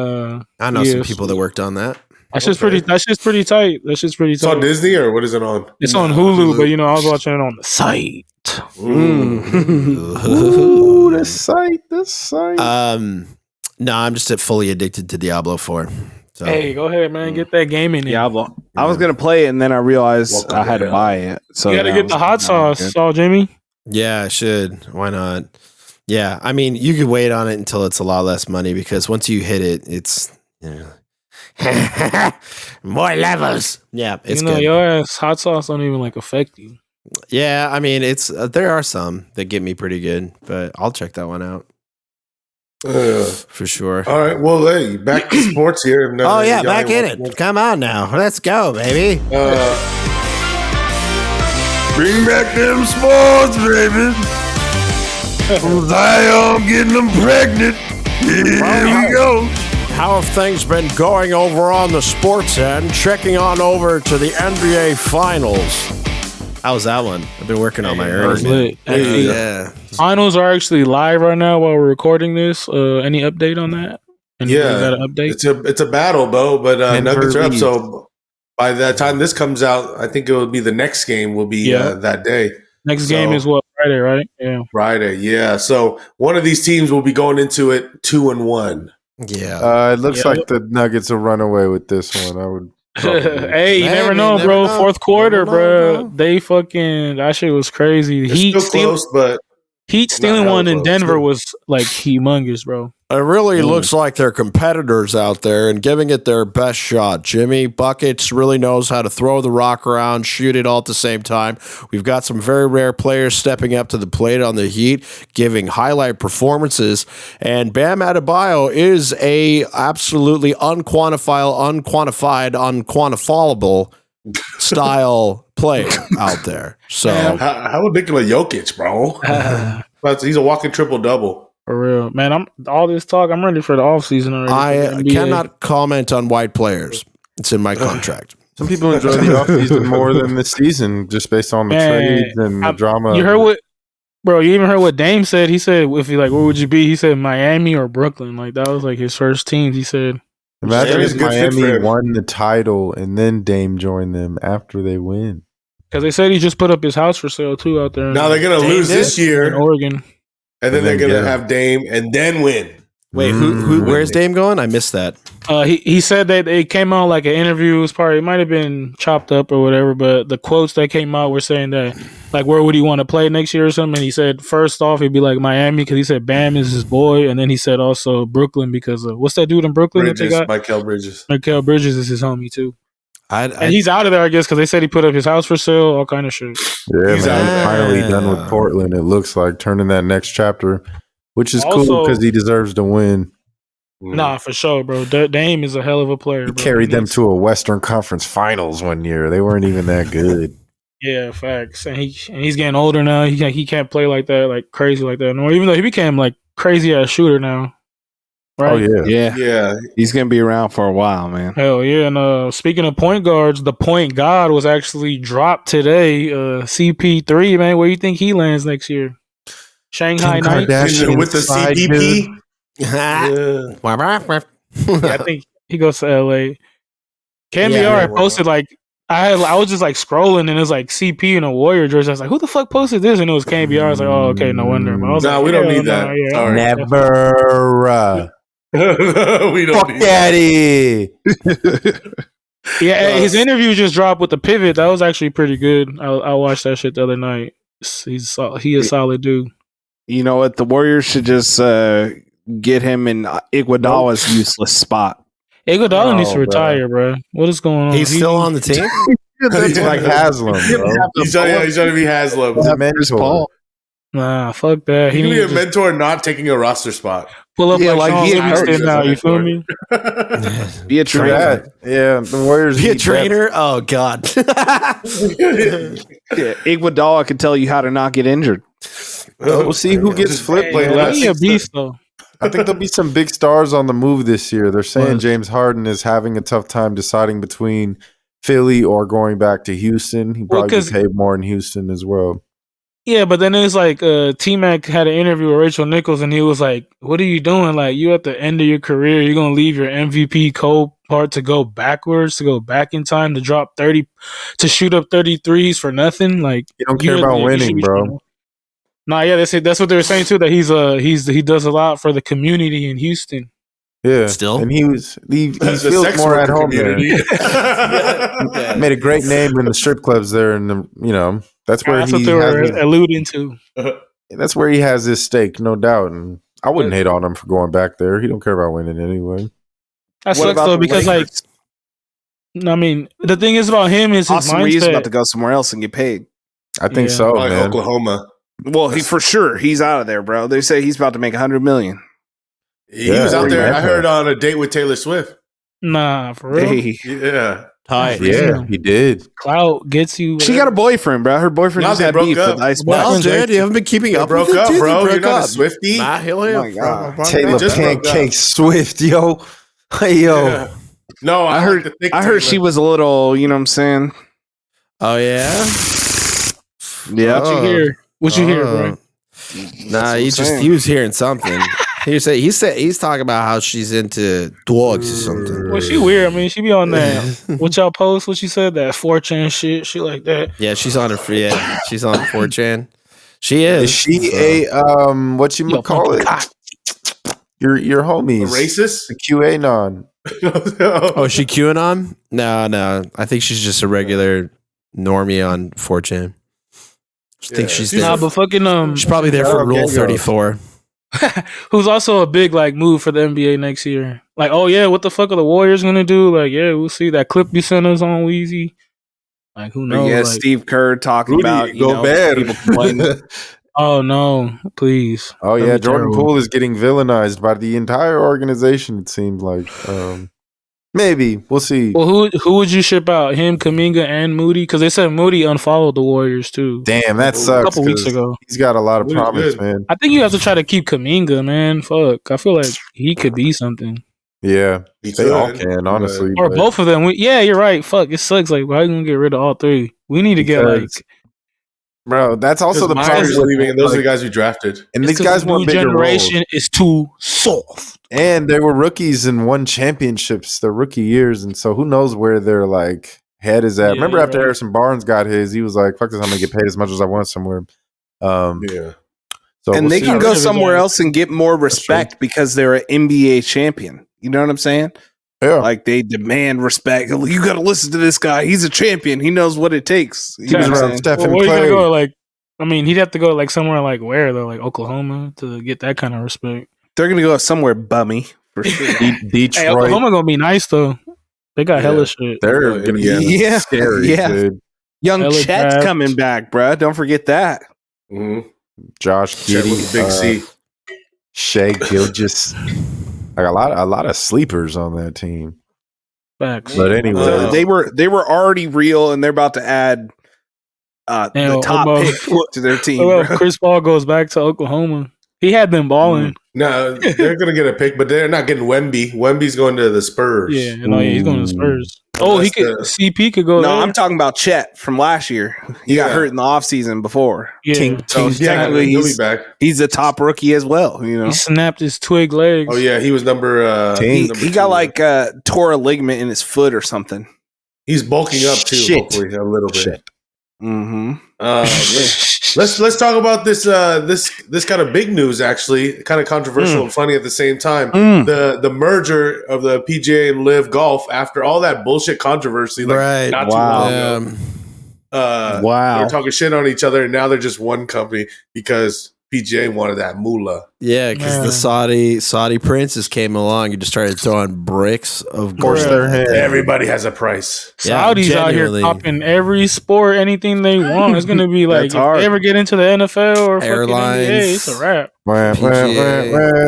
I know some people that worked on that. That's just pretty tight. It's on Disney, or what is it on? It's on Hulu, but I was watching it on the site. Ooh, the site. No, I'm just fully addicted to Diablo 4. So. Hey, go ahead, man. Get that game in. Yeah, I was gonna play it, and then I realized I had to buy it. So you got to get the hot sauce, Saul Jimmy. Yeah, I should. Why not? Yeah, I mean, you could wait on it until it's a lot less money because once you hit it, it's more levels. Yeah, it's good. Your ass hot sauce don't even like affect you. Yeah, I mean, it's there are some that get me pretty good, but I'll check that one out for sure. All right, well, hey, back to sports here. Oh yeah, back in it. Come on now, let's go, baby. Bring back them sports, baby. I'm getting them pregnant. Here we go. How have things been going over on the sports end? Checking on over to the NBA Finals. How's that one? I've been working on my earnings. Yeah. Finals are actually live right now while we're recording this. Any update on that? Got an update? It's a battle, Bo, but Nuggets are up. So by the time this comes out, I think it will be the next game will be that day. Next game is what? Friday, right? Yeah. Friday, yeah. So one of these teams will be going into it 2-1. Yeah. It looks like the Nuggets will run away with this one. I would. Hey, you never know, bro. Fourth quarter, bro. They fucking that shit was crazy. Heat still close, but Heat stealing one in Denver was like humongous, bro. It really looks like they're competitors out there and giving it their best shot. Jimmy Buckets really knows how to throw the rock around, shoot it all at the same time. We've got some very rare players stepping up to the plate on the Heat, giving highlight performances. And Bam Adebayo is a absolutely unquantifiable style player out there. So how Nikola Jokic, bro? He's a walking triple-double. For real, man. I'm all this talk. I'm ready for the offseason already. I cannot comment on white players. It's in my contract. Some people enjoy the offseason more than the season, just based on the trades and the drama. You heard what, bro? You even heard what Dame said? He said, "If you like, where would you be?" He said, "Miami or Brooklyn." Like that was like his first teams. He said, "Imagine if Miami won the title and then Dame joined them after they win." Because they said he just put up his house for sale too out there. Now they're gonna lose this year in Oregon. And then they're gonna have Dame and then win. Wait, who? Where's Dame going? I missed that. He said that it came out like an interview. It might have been chopped up or whatever, but the quotes that came out were saying that like where would he want to play next year or something. And he said first off he'd be like Miami because he said Bam is his boy, and then he said also Brooklyn because of what's that dude in Brooklyn that they got? Mikal Bridges. Mikal Bridges is his homie too. And he's out of there, I guess, because they said he put up his house for sale, all kind of shit. Yeah, he's finally done with Portland. It looks like turning that next chapter. Which is also cool because he deserves to win. Nah, for sure, bro. Dame is a hell of a player. He carried them to a Western Conference Finals one year. They weren't even that good. Yeah, facts. And he's getting older now. He can't play like that, like crazy like that anymore. Even though he became like crazy ass shooter now. Right? Oh yeah. He's gonna be around for a while, man. Hell yeah! And speaking of point guards, the point guard was actually dropped today. CP3, man, where you think he lands next year? Shanghai Knights with the CDP. Yeah, I think he goes to LA. KBR posted like I was just like scrolling and it was like CP in a Warrior jersey. I was like, who the fuck posted this? And it was KBR. I was like, oh, okay, no wonder. But I was we don't need that. Never. We don't need daddy. Yeah, his interview just dropped with the pivot. That was actually pretty good. I watched that shit the other night. He is a solid dude. You know what? The Warriors should just get him in Iguodala's useless spot. Iguodala needs to retire, bro. What is going on? He's still on the team? He's like Haslam, bro. He's trying to be Haslam. Mentor. Nah, fuck that. He can be a mentor not taking a roster spot. Pull up like Sean Livingston now, you feel me? Be a trainer. Yeah, the Warriors be a trainer? Oh, God. Iguodala can tell you how to not get injured. We'll see who gets flipped. He's a beast, though. I think there'll be some big stars on the move this year. They're saying James Harden is having a tough time deciding between Philly or going back to Houston. He probably get paid more in Houston as well. Yeah, but then it's like T-Mac had an interview with Rachel Nichols, and he was like, what are you doing? Like, you at the end of your career, you're going to leave your MVP part to go backwards, to go back in time, to drop 30, to shoot up 33s for nothing? Like, you don't care about winning, bro. Nah, yeah, that's what they were saying too. That he does a lot for the community in Houston. Yeah, Still, and he feels more at home there. Made a great name in the strip clubs there, and that's where what they were alluding to. That's where he has his stake, no doubt. And I wouldn't hate on him for going back there. He don't care about winning anyway. That sucks though, because I mean, the thing is about him is his Austin mindset. Reeves about to go somewhere else and get paid. I think so, like man. Oklahoma. Well, for sure he's out of there, bro. They say he's about to make $100 million. He was out there. I heard on a date with Taylor Swift. Nah, for real. Hey. Yeah. tight. Yeah, he did. Clout gets you. She got a boyfriend, bro. Her boyfriend just had beef with Ice Well, dude, you haven't been keeping up. Broke with up, it, bro. You're not up. a Swiftie. Nah, hell yeah. Oh my God. Taylor Pancake Swift, yo. Hey, yo. Yeah. No, I heard she was a little, you know what I'm saying? Oh, yeah? Yeah. What you hear, bro? Nah, he was hearing something. He said he's talking about how she's into dogs or something. Well, she weird. I mean, she be on that. What y'all post? What she said? That 4chan shit like that. Yeah, she's on her free. Yeah, she's on 4chan. She is. Is she a what you call it? Your homies. A racist? The QAnon. Oh, is she QAnon? No. I think she's just a regular normie on 4chan. I think she's there. Nah, but fucking she's probably there for Rule 34. Who's also a big like move for the NBA next year. Like, oh yeah, what the fuck are the Warriors gonna do? Like, yeah, we'll see. That clip you sent us on Weezy. Like, who knows? Yeah, like, Steve Kerr talking about people complaining. Oh no, please. Oh yeah, Jordan Poole is getting villainized by the entire organization. It seems like maybe we'll see. Well, who would you ship out? Him, Kuminga, and Moody? Because they said Moody unfollowed the Warriors too. Damn, that sucks. A couple weeks ago, he's got a lot of promise, man. I think you have to try to keep Kuminga, man. Fuck, I feel like he could be something. Yeah, they all can, honestly. Or both of them. Yeah, you're right. Fuck, it sucks. Like, why are you gonna get rid of all three? We need to get like. Bro, that's also the problem. Leaving, and those are the guys we drafted. And these guys want bigger generation roles. is too soft. And they were rookies and won championships their rookie years, and so who knows where their like head is at. Yeah, remember after Harrison Barnes got his, he was like, "Fuck this, I'm gonna get paid as much as I want somewhere." Yeah. So and they can go somewhere else and get more respect because they're an NBA champion. You know what I'm saying? Yeah. Like they demand respect. You got to listen to this guy. He's a champion. He knows what it takes. He was around Stephen where Clay. You go? Like, I mean, he'd have to go like somewhere like where though, like Oklahoma, to get that kind of respect. They're gonna go somewhere bummy for sure. Detroit. Hey, Oklahoma gonna be nice though. They got hella shit. They're gonna be scary. Yeah. Dude. Young Hella Chet's draft. coming back, bro. Don't forget that. Mm-hmm. Josh Giddey, Big C, Shea Gilgeous. Like a lot of sleepers on that team. Facts. But anyway, They were already real, and they're about to add the top pick to their team. Well, Chris Paul goes back to Oklahoma. He had them balling. No, they're gonna get a pick, but they're not getting Wemby. Wemby's going to the Spurs. Yeah, he's going to the Spurs. Oh, he could. CP could go. No, there. I'm talking about Chet from last year. He got hurt in the offseason before. Yeah. So technically, he'll be back. He's a top rookie as well. You know, He snapped his twig legs. Oh yeah, he was number. he number got 2. like tore a ligament in his foot or something. He's bulking up too. Shit. Hopefully, a little bit. Shit. Mm-hmm. Let's talk about this this kind of big news, actually, kind of controversial and funny at the same time. The merger of the PGA and Live Golf after all that bullshit controversy, like Right. not too long ago. Wow. They're talking shit on each other, and now they're just one company because PGA wanted that moolah. Yeah, because the Saudi princes came along and just started throwing bricks of gold. their hand. Everybody has a price. Saudis out here genuinely. popping every sport, anything they want. It's gonna be like if hard. they ever get into the NFL or Airlines. fucking NBA, it's a wrap. PGA,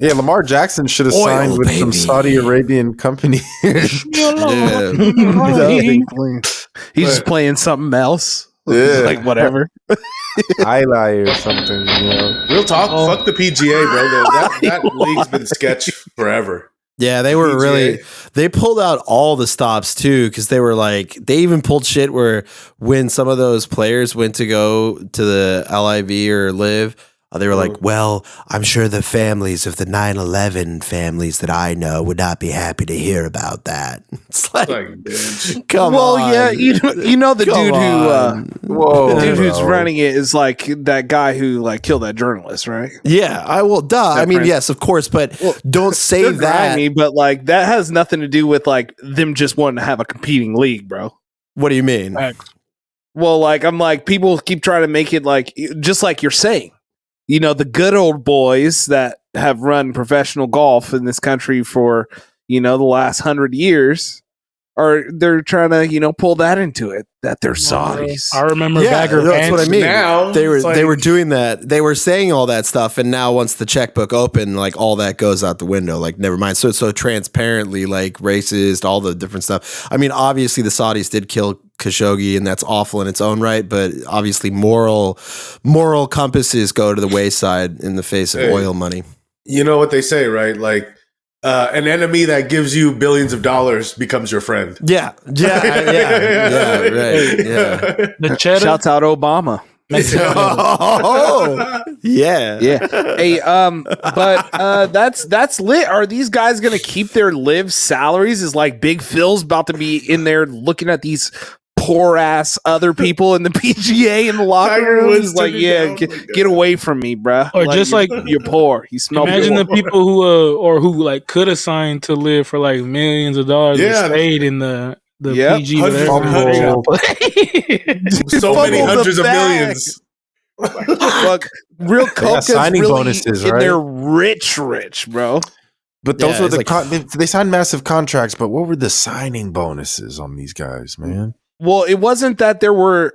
Yeah, Lamar Jackson should have Oil, signed with some baby. Saudi Arabian company. Leave me alone. Yeah. He's just playing something else. Yeah. Like whatever. Highlight or something, you know. Real talk, fuck the PGA, bro. That league's been sketch forever. Yeah, they were really. They pulled out all the stops too, because they were like, they even pulled shit where when some of those players went to go to the LIV or Live, They were like, well, I'm sure the families of the 9/11 families that I know would not be happy to hear about that. It's like come on. Well, yeah, you know the dude who's running it is like that guy who like killed that journalist, right? Yeah, I will. Duh. I mean, yes, of course, but don't say that. Grimy, but like that has nothing to do with like them just wanting to have a competing league, bro. What do you mean? Well, like I'm like people keep trying to make it like just like you're saying. You know, the good old boys that have run professional golf in this country for, the last 100 years they're trying to, pull that into it, that they're Saudis. I remember Bagger that's what I mean. Now, they were doing that. They were saying all that stuff. And now once the checkbook opened, like all that goes out the window, like never mind. So transparently, like racist, all the different stuff. I mean, obviously the Saudis did kill Khashoggi and that's awful in its own right. But obviously moral compasses go to the wayside in the face of oil money. You know what they say, right? Like, an enemy that gives you billions of dollars becomes your friend. Yeah, right. Yeah. The cheddar. Shouts out Obama. Yeah. Hey, but that's lit. Are these guys gonna keep their live salaries? Is like Big Phil's about to be in there looking at these poor ass other people in the PGA in the locker room? He's like, get away from me, bruh. Or like, just like you're poor. You smell. Imagine the people who like could have signed to live for like millions of dollars and stayed in the PG. So many hundreds of millions. Fuck, real Coca's signing really bonuses, right? right? They're rich, bro. But those were they signed massive contracts. But what were the signing bonuses on these guys, man? Well, it wasn't that they were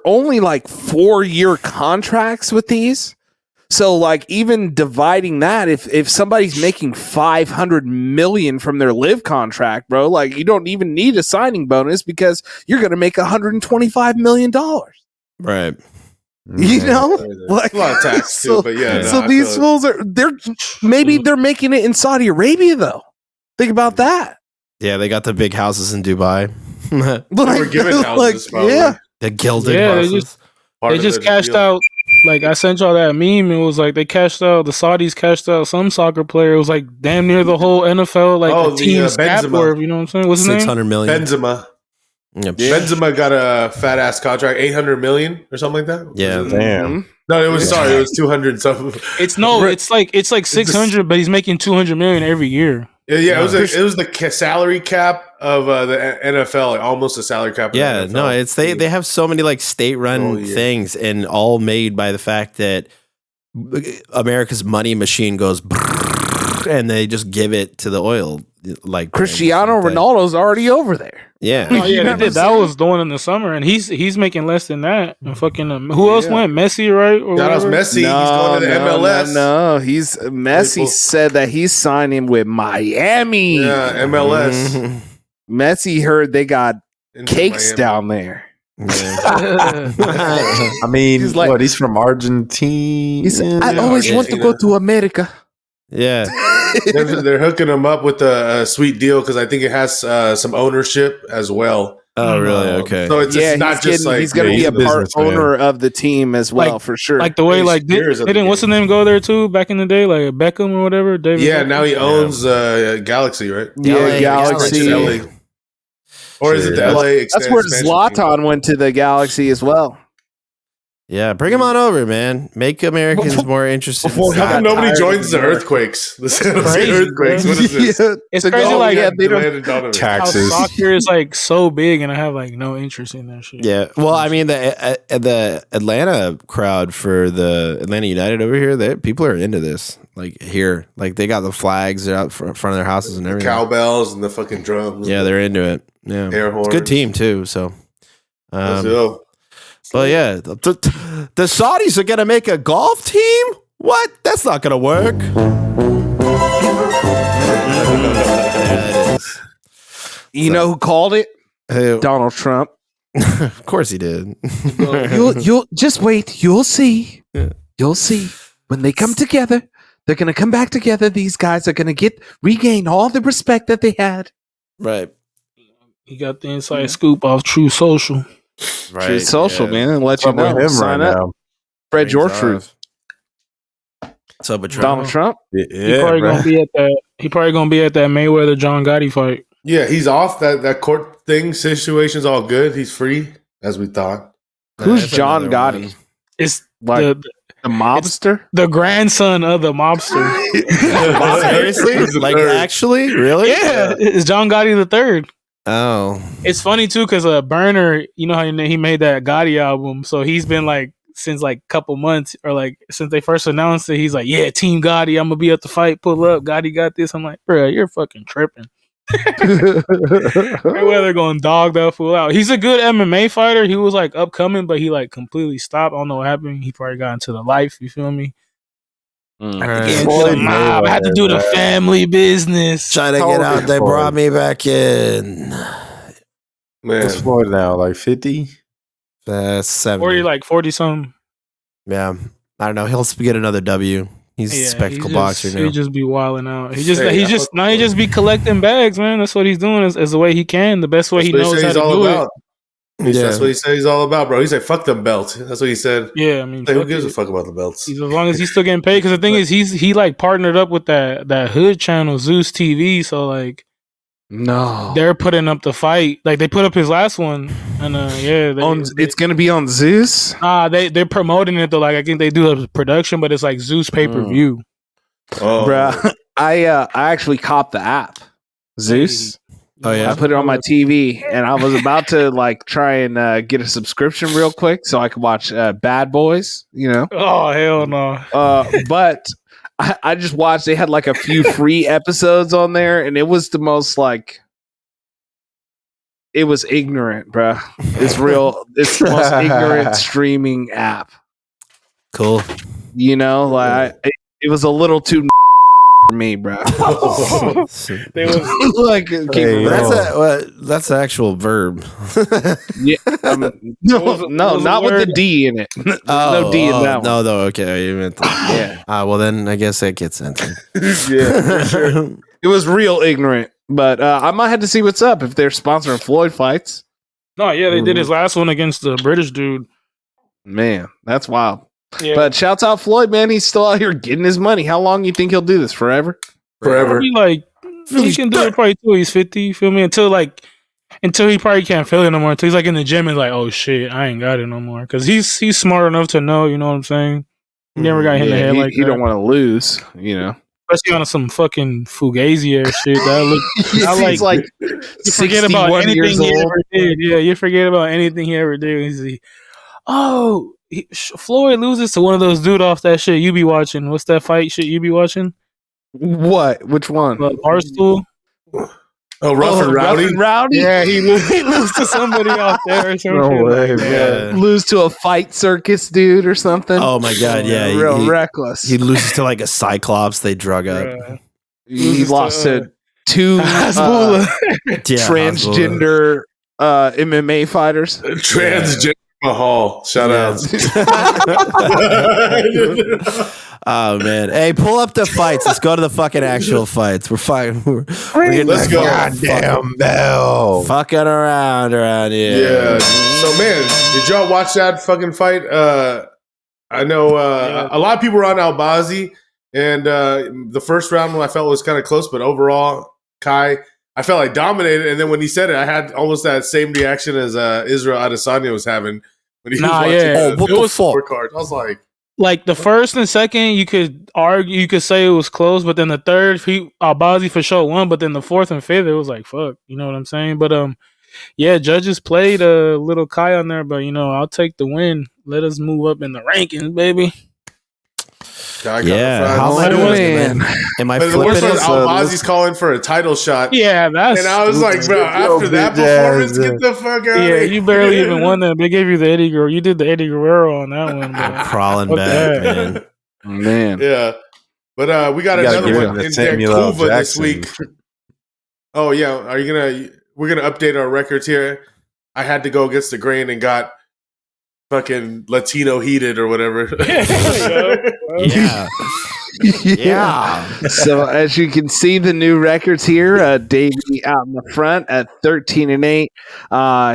only like 4-year contracts with these. So like even dividing that, if somebody's making $500 million from their live contract, bro, like you don't even need a signing bonus because you're going to make $125 million. Right. You know, like a lot of tax too, but yeah. So these fools they're making it in Saudi Arabia though. Think about that. Yeah, they got the big houses in Dubai. They were given houses, yeah, the gilded houses. They just cashed out. Like I sent y'all that meme. It was like the Saudis cashed out some soccer player. It was like damn near the whole NFL, like team cap worth. You know what I'm saying? What's his name? $600 million. Benzema. Yep. Yeah. Benzema got a fat ass contract, $800 million or something like that. Yeah, damn. No, it was it was 200 something. It's like 600, but he's making 200 million every year. Yeah, it was the salary cap of the NFL, like almost a salary cap. Yeah, no, it's they have so many like state run things, and all made by the fact that America's money machine goes, and they just give it to the oil. Like Cristiano Ronaldo's already over there. Yeah, they did. That was the one in the summer, and he's making less than that. And fucking who else went? Messi, right? Or that was Messi. No, he's going to the MLS. No, he's Messi said that he's signing with Miami. Yeah, MLS. Messi heard they got cakes down there. Yeah. I mean, he's like, he's from Argentina. I always want to go to America. Yeah. They're hooking him up with a sweet deal because I think it has some ownership as well. Oh, really? Okay. So it's not just like he's going to be a part owner of the team as well, for sure. Like the way, like didn't what's the name go there too back in the day, like Beckham or whatever. David. Yeah, now he owns Galaxy, right? Yeah, Galaxy. Or is it the LA? That's where Zlatan went to the Galaxy as well. Yeah, bring them on over, man. Make Americans more interested. How come nobody joins the earthquakes? The earthquakes. What is this? Yeah, it's crazy. Like they don't taxes. How soccer is like so big, and I have like no interest in that shit. Yeah, well, I mean the Atlanta crowd for the Atlanta United over here, people are into this. Like here, like they got the flags out front of their houses and everything. Cowbells and the fucking drums. Yeah, they're into it. Yeah, air horns. It's a good team too. So, but yeah, the Saudis are gonna make a golf team. What? That's not gonna work. You know who called it? Donald Trump. Of course he did. You'll just wait. You'll see. Yeah. You'll see. When they come together, they're gonna come back together. These guys are gonna regain all the respect that they had. Right. He got the inside scoop off True Social. Right. True Social, man, and let you know. Him Sign right up. Now. Spread your truth. Donald Trump? He probably gonna be at that. He probably gonna be at that Mayweather John Gotti fight. Yeah, he's off. That court thing situation's all good. He's free, as we thought. Who's John Gotti? It's like the mobster, the grandson of the mobster. Seriously? Like actually? Really? Yeah, it's John Gotti the third. Oh, it's funny too because Burner, you know how he made that Gotti album, so he's been like since like a couple months or like since they first announced it, he's like, yeah, Team Gotti, I'm gonna be at the fight, pull up, Gotti got this. I'm like, bro, you're fucking tripping. Mayweather going dog that fool out. He's a good MMA fighter. He was like upcoming, but he like completely stopped. I don't know what happened. He probably got into the life. You feel me? I had to do the family business. Trying to get out. They brought me back in. Man, what's Floyd now? Like 50? 70. 40 something. Yeah, I don't know. He'll get another W. He's a spectacle boxer now. He just be wilding out. He just be collecting bags, man. That's what he's doing as the way he can, the best way he knows how to do it. That's what he said he's all about, bro. He's like, fuck them belts. That's what he said. Yeah, I mean, like, who gives a fuck about the belts? As long as he's still getting paid. Because the thing is, he like partnered up with that hood channel, Zeus TV. So like, no, they're putting up the fight. Like they put up his last one, and it's gonna be on Zeus. They're promoting it though. Like I think they do a production, but it's like Zeus pay-per-view. Oh, bro, I actually copped the app, Zeus. Oh yeah, I put it on my TV, and I was about to like try and get a subscription real quick so I could watch Bad Boys. You know? Oh hell no! But I just watched. They had like a few free episodes on there, and it was the most like. It was ignorant, bro. It's real. It's the most ignorant streaming app. Cool. You know, like it was a little too for me, bro. They was like that's an actual verb. Yeah, no, not with the D in it. No D in that one. No, okay, you meant that. Yeah. Well, then I guess that gets answered. Yeah, for sure. It was real ignorant, but I might have to see what's up if they're sponsoring Floyd fights. No, yeah, they did his last one against the British dude. Man, that's wild. Yeah. But shouts out Floyd, man. He's still out here getting his money. How long you think he'll do this? Forever? Forever. He can do it probably till he's 50. You feel me? Until he probably can't feel it no more. Until he's like in the gym and like, oh shit, I ain't got it no more. Because he's smart enough to know. You know what I'm saying? He never got hit in the head like that. You don't want to lose. You know. Especially on some fucking Fugazi air shit. He's like you forget about anything he ever did. Yeah, you forget about anything he ever did. Floyd loses to one of those dude off that shit you be watching. What's that fight shit you be watching? What? Which one? Barstool. Rough and Rowdy? Yeah, he loses to somebody out there or something. No way, man. Lose to a fight circus dude or something. Oh my god, yeah. Real reckless. He loses to like a Cyclops they drug up. He lost to two transgender MMA fighters. Transgender Mahal. Shout out. Oh man. Hey, pull up the fights. Let's go to the fucking actual fights. We're fine. Let's go. Goddamn bell. Fucking around here. Yeah. So man, did y'all watch that fucking fight? I know a lot of people were on Albazi, and the first round I felt was kind of close, but overall, Kai, I felt like dominated. And then when he said it, I had almost that same reaction as Israel Adesanya was having when he was watching what the fuck? scorecard. I was like the first and second, you could argue, you could say it was close, but then the third, Albazi for sure won. But then the fourth and fifth, it was like fuck, you know what I'm saying? But yeah, judges played a little Kai on there, but I'll take the win. Let us move up in the rankings, baby. Yeah, how am I doing? Am I flipping it? Albazi's calling for a title shot. Yeah, and I was like, bro, after that performance, get the fuck out. Yeah, you barely even won that. They gave you the Eddie Guerrero. You did the Eddie Guerrero on that one. I'm crawling back, man. Yeah, but we got another one in Vancouver this week. Oh yeah, we're gonna update our records here. I had to go against the grain and got fucking Latino heated or whatever. Yeah. Yeah. So as you can see, the new records here, Davey out in the front at 13-8.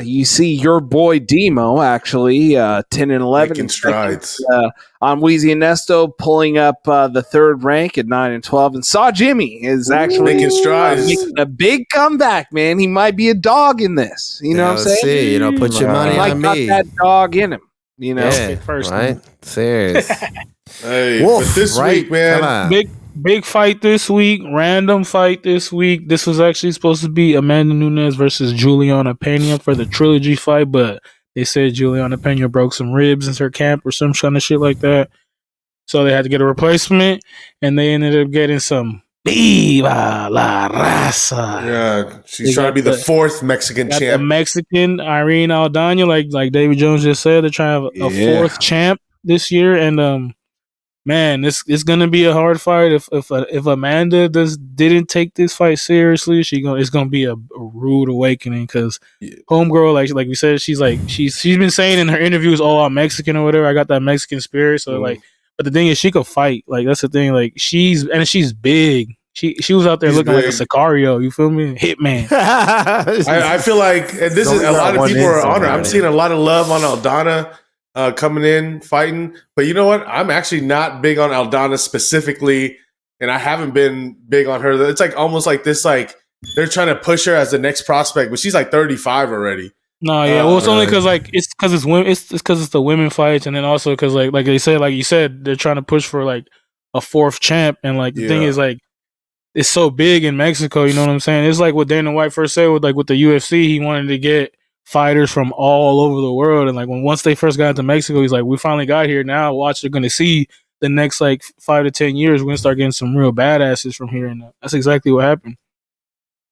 You see your boy Demo actually 10-11, making strides. On Weezy and Nesto pulling up the third rank at 9-12, and Saw Jimmy is actually making strides, making a big comeback. Man, he might be a dog in this. You know what I'm saying? See, put your money on me. Got that dog in him. Yeah, first right? Serious. Hey, Wolf, but this right? week, man, big fight this week. Random fight this week. This was actually supposed to be Amanda Nunes versus Juliana Pena for the trilogy fight, but they said Juliana Pena broke some ribs in her camp or some kind of shit like that. So they had to get a replacement, and they ended up getting some Viva la Raza. Yeah, she's trying to be the fourth Mexican champ. The Mexican Irene Aldana, like David Jones just said, they're trying to have a fourth champ this year, and man, it's gonna be a hard fight. If Amanda didn't take this fight seriously, it's gonna be a rude awakening because homegirl, like we said, she's been saying in her interviews, "Oh, I'm Mexican or whatever. I got that Mexican spirit." So but the thing is, she could fight. Like that's the thing. Like she's big. She was out there looking like a Sicario. You feel me? Hitman. I feel like and this is a lot of people are on her. I'm seeing a lot of love on Aldana. Coming in, fighting. But you know what? I'm actually not big on Aldana specifically, and I haven't been big on her. It's like almost like this, like they're trying to push her as the next prospect, but she's like 35 already. No, yeah. Well, it's only because it's women. It's because it's the women fights, and then also because like they said, like you said, they're trying to push for like a fourth champ, and like the thing is like it's so big in Mexico. You know what I'm saying? It's like what Dana White first said with the UFC. He wanted to get fighters from all over the world, and like once they first got into Mexico, he's like, we finally got here. Now watch, they're gonna see the next like 5 to 10 years we're gonna start getting some real badasses from here, and that's exactly what happened.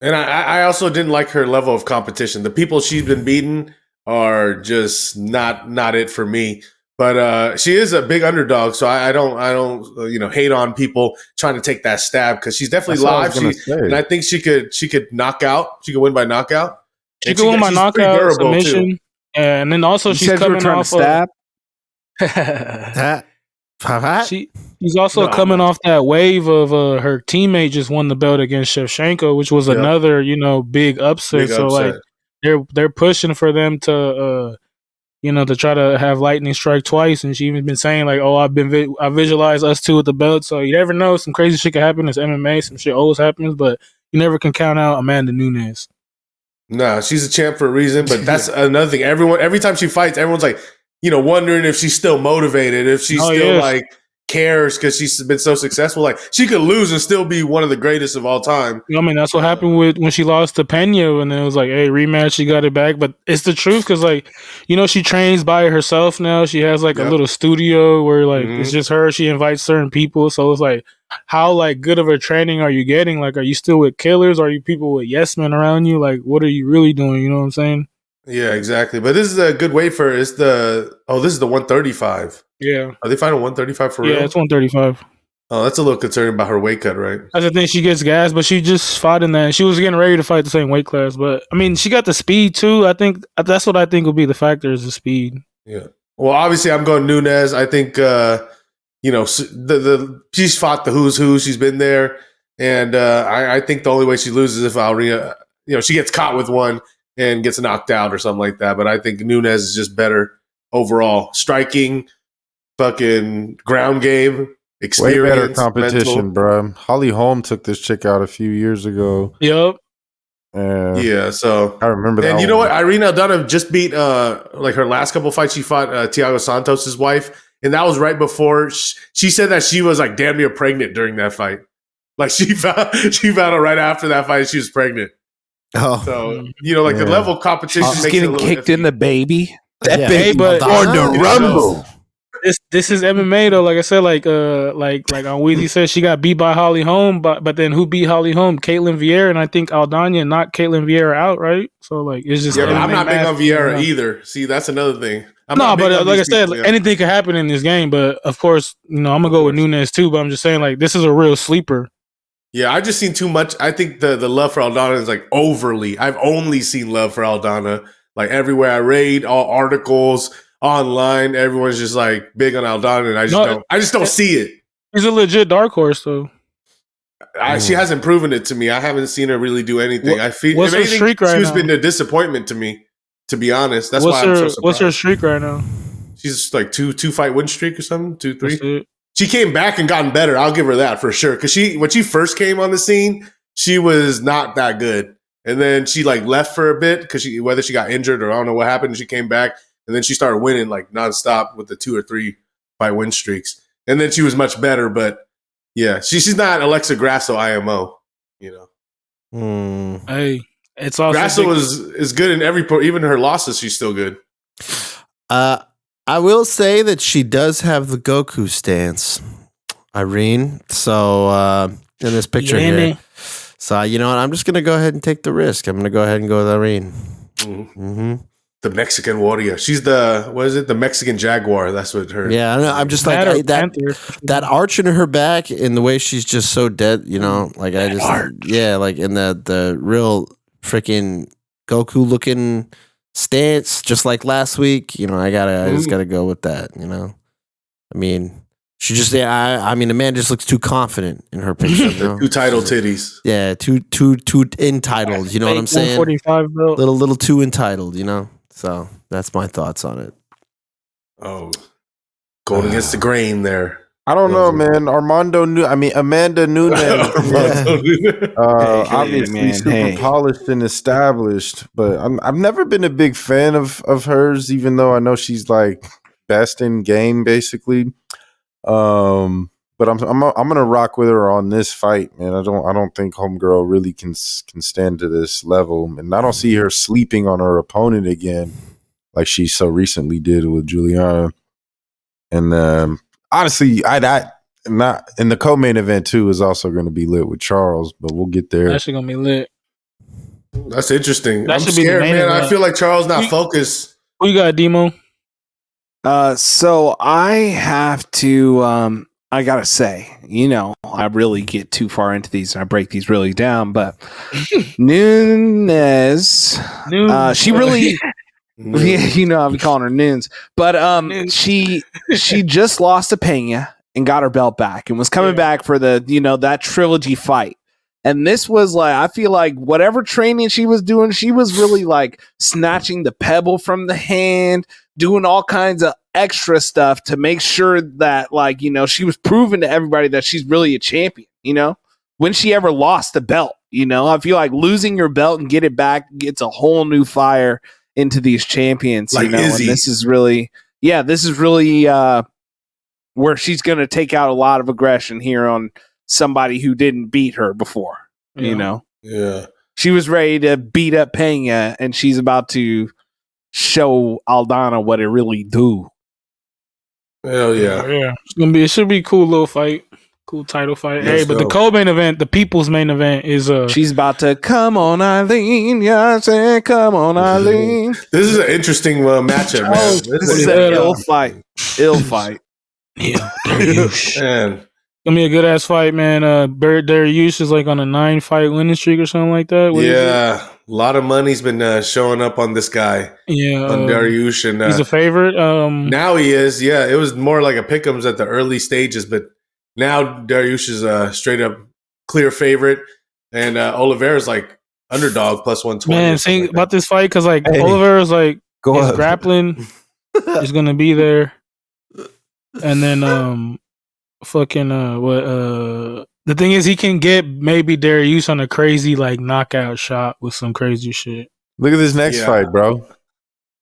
And I also didn't like her level of competition. The people she's been beating are just not it for me. But she is a big underdog, so I don't hate on people trying to take that stab because she's definitely live. And I think she could knock out. She could win by knockout. She could win by knockout, submission, and then also she's coming off stab. She's also coming off that wave of her teammate just won the belt against Shevchenko, which was another big upset. So like they're pushing for them to to try to have lightning strike twice, and she even been saying like, oh, I visualize us two with the belt. So you never know, some crazy shit can happen. It's MMA, some shit always happens, but you never can count out Amanda Nunes. Nah, she's a champ for a reason, but that's another thing. Every time she fights, everyone's like, wondering if she's still motivated, if she like cares because she's been so successful. Like she could lose and still be one of the greatest of all time. I mean, that's what happened when she lost to Pena, and then it was like, hey, rematch, she got it back. But it's the truth because like, she trains by herself now. She has like a little studio where like it's just her. She invites certain people, so it's like, how like good of a training are you getting? Like, are you still with killers? Are you people with yes men around you? Like, what are you really doing? You know what I'm saying? Yeah, exactly. But this is a good weight for this is the 135. Yeah. Are they fighting 135 for real? Yeah, it's 135. Oh, that's a little concerning about her weight cut, right? That's the thing. She gets gas, but she just fought in that. She was getting ready to fight the same weight class. But, I mean, she got the speed, too. I think that's what I think will be the factor is the speed. Yeah. Well, obviously, I'm going Nunes. I think, she's fought the who's who. She's been there. And I think the only way she loses is if Alrina, she gets caught with one and gets knocked out or something like that. But I think Nunes is just better overall. Striking, fucking ground game, experience. Way better competition, bro. Holly Holm took this chick out a few years ago. Yep. Yeah, so I remember that. And you know what? Irene Aldana just beat like her last couple fights. She fought Thiago Santos' wife, and that was right before she said that she was like damn near pregnant during that fight. Like she found out right after that fight she was pregnant. Oh, so the level of competition She's makes getting it kicked in the baby. That baby but on the rumble. This is MMA though. Like I said, like on Weezy said, she got beat by Holly Holm, but then who beat Holly Holm? Caitlin Vieira, and I think Aldana knocked Caitlin Vieira out, right? So like it's just but I'm not big on Vieira either. See, that's another thing. But like I said, anything could happen in this game. But of course, I'm gonna go with Nunes too. But I'm just saying, like, this is a real sleeper. Yeah, I've just seen too much. I think the love for Aldana is like overly. I've only seen love for Aldana. Like everywhere I read, all articles online, everyone's just like big on Aldana, and I just don't see it. He's a legit dark horse, though. She hasn't proven it to me. I haven't seen her really do anything. I feel what's her streak right now? She's been a disappointment to me, to be honest. That's why I'm so surprised. What's her streak right now? She's like two fight win streak or something, 2, 3. She came back and gotten better. I'll give her that for sure. Because when she first came on the scene, she was not that good, and then she like left for a bit because whether she got injured or I don't know what happened. She came back and then she started winning like nonstop with the 2 or 3 fight win streaks, and then she was much better. But yeah, she's not Alexa Grasso IMO, you know. Hey, it's also Grasso is good in every even her losses. She's still good. I will say that she does have the Goku stance, Irene. So in this picture here, so you know what? I'm just gonna go ahead and take the risk. I'm gonna go ahead and go with Irene. Mm-hmm. The Mexican warrior. She's the Mexican jaguar. That's what her. Yeah, I don't know. I'm just like that arch in her back and the way she's just so dead. You know, like I just like in the real freaking Goku looking stance, just like last week. You know, I just gotta go with that. You know, I mean. She just, I mean, the man just looks too confident in her picture. You know? 2 title titties. Yeah, too entitled. You know what I'm saying? 145 belt. Little too entitled. You know. So that's my thoughts on it. Oh, going against the grain there. I don't know, man. Amanda Nunes. Obviously, super polished and established, but I've never been a big fan of hers, even though I know she's like best in game, basically. But I'm gonna rock with her on this fight, man. I don't think homegirl really can stand to this level, and I don't see her sleeping on her opponent again, like she so recently did with Juliana. And honestly, I not in the co-main event too is also going to be lit with Charles, but we'll get there. Actually gonna be lit. That's interesting. I'm scared, man. Event. I feel like Charles not focused. Who you got, Demo? So I have to, I gotta say, you know, I really get too far into these and I break these really down, but Nunes, she really, you know, I'll be calling her Nunes, but, she just lost to Pena and got her belt back and was coming back for the, you know, that trilogy fight. And this was like, I feel like whatever training she was doing, she was really like snatching the pebble from the hand, doing all kinds of extra stuff to make sure that, like, you know, she was proving to everybody that she's really a champion, you know, when she ever lost the belt, you know. I feel like losing your belt and get it back gets a whole new fire into these champions, like, you know, Izzy. And this is really where she's going to take out a lot of aggression here on somebody who didn't beat her before, you know? Yeah. She was ready to beat up Pena, and she's about to show Aldana what it really do. Hell yeah. Yeah. It should be a cool little fight. Cool title fight. Yes, but the co-main event, the people's main event is she's about to come on, Eileen. Yeah, I said come on, Eileen. This is an interesting matchup, man. This is an ill fight. Ill fight. Yeah. Man. Gonna be a good ass fight, man. Dariush is like on a 9-fight winning streak or something like that. What a lot of money's been showing up on this guy. Yeah, on Dariush, and he's a favorite. Now he is. Yeah, it was more like a pick'ems at the early stages, but now Dariush is a straight up clear favorite, and Oliveira's like underdog plus 120. Man, think about this fight because like Oliveira's like his grappling is gonna be there, and then the thing is he can get maybe Dariush on a crazy like knockout shot with some crazy shit. Look at this next fight, bro.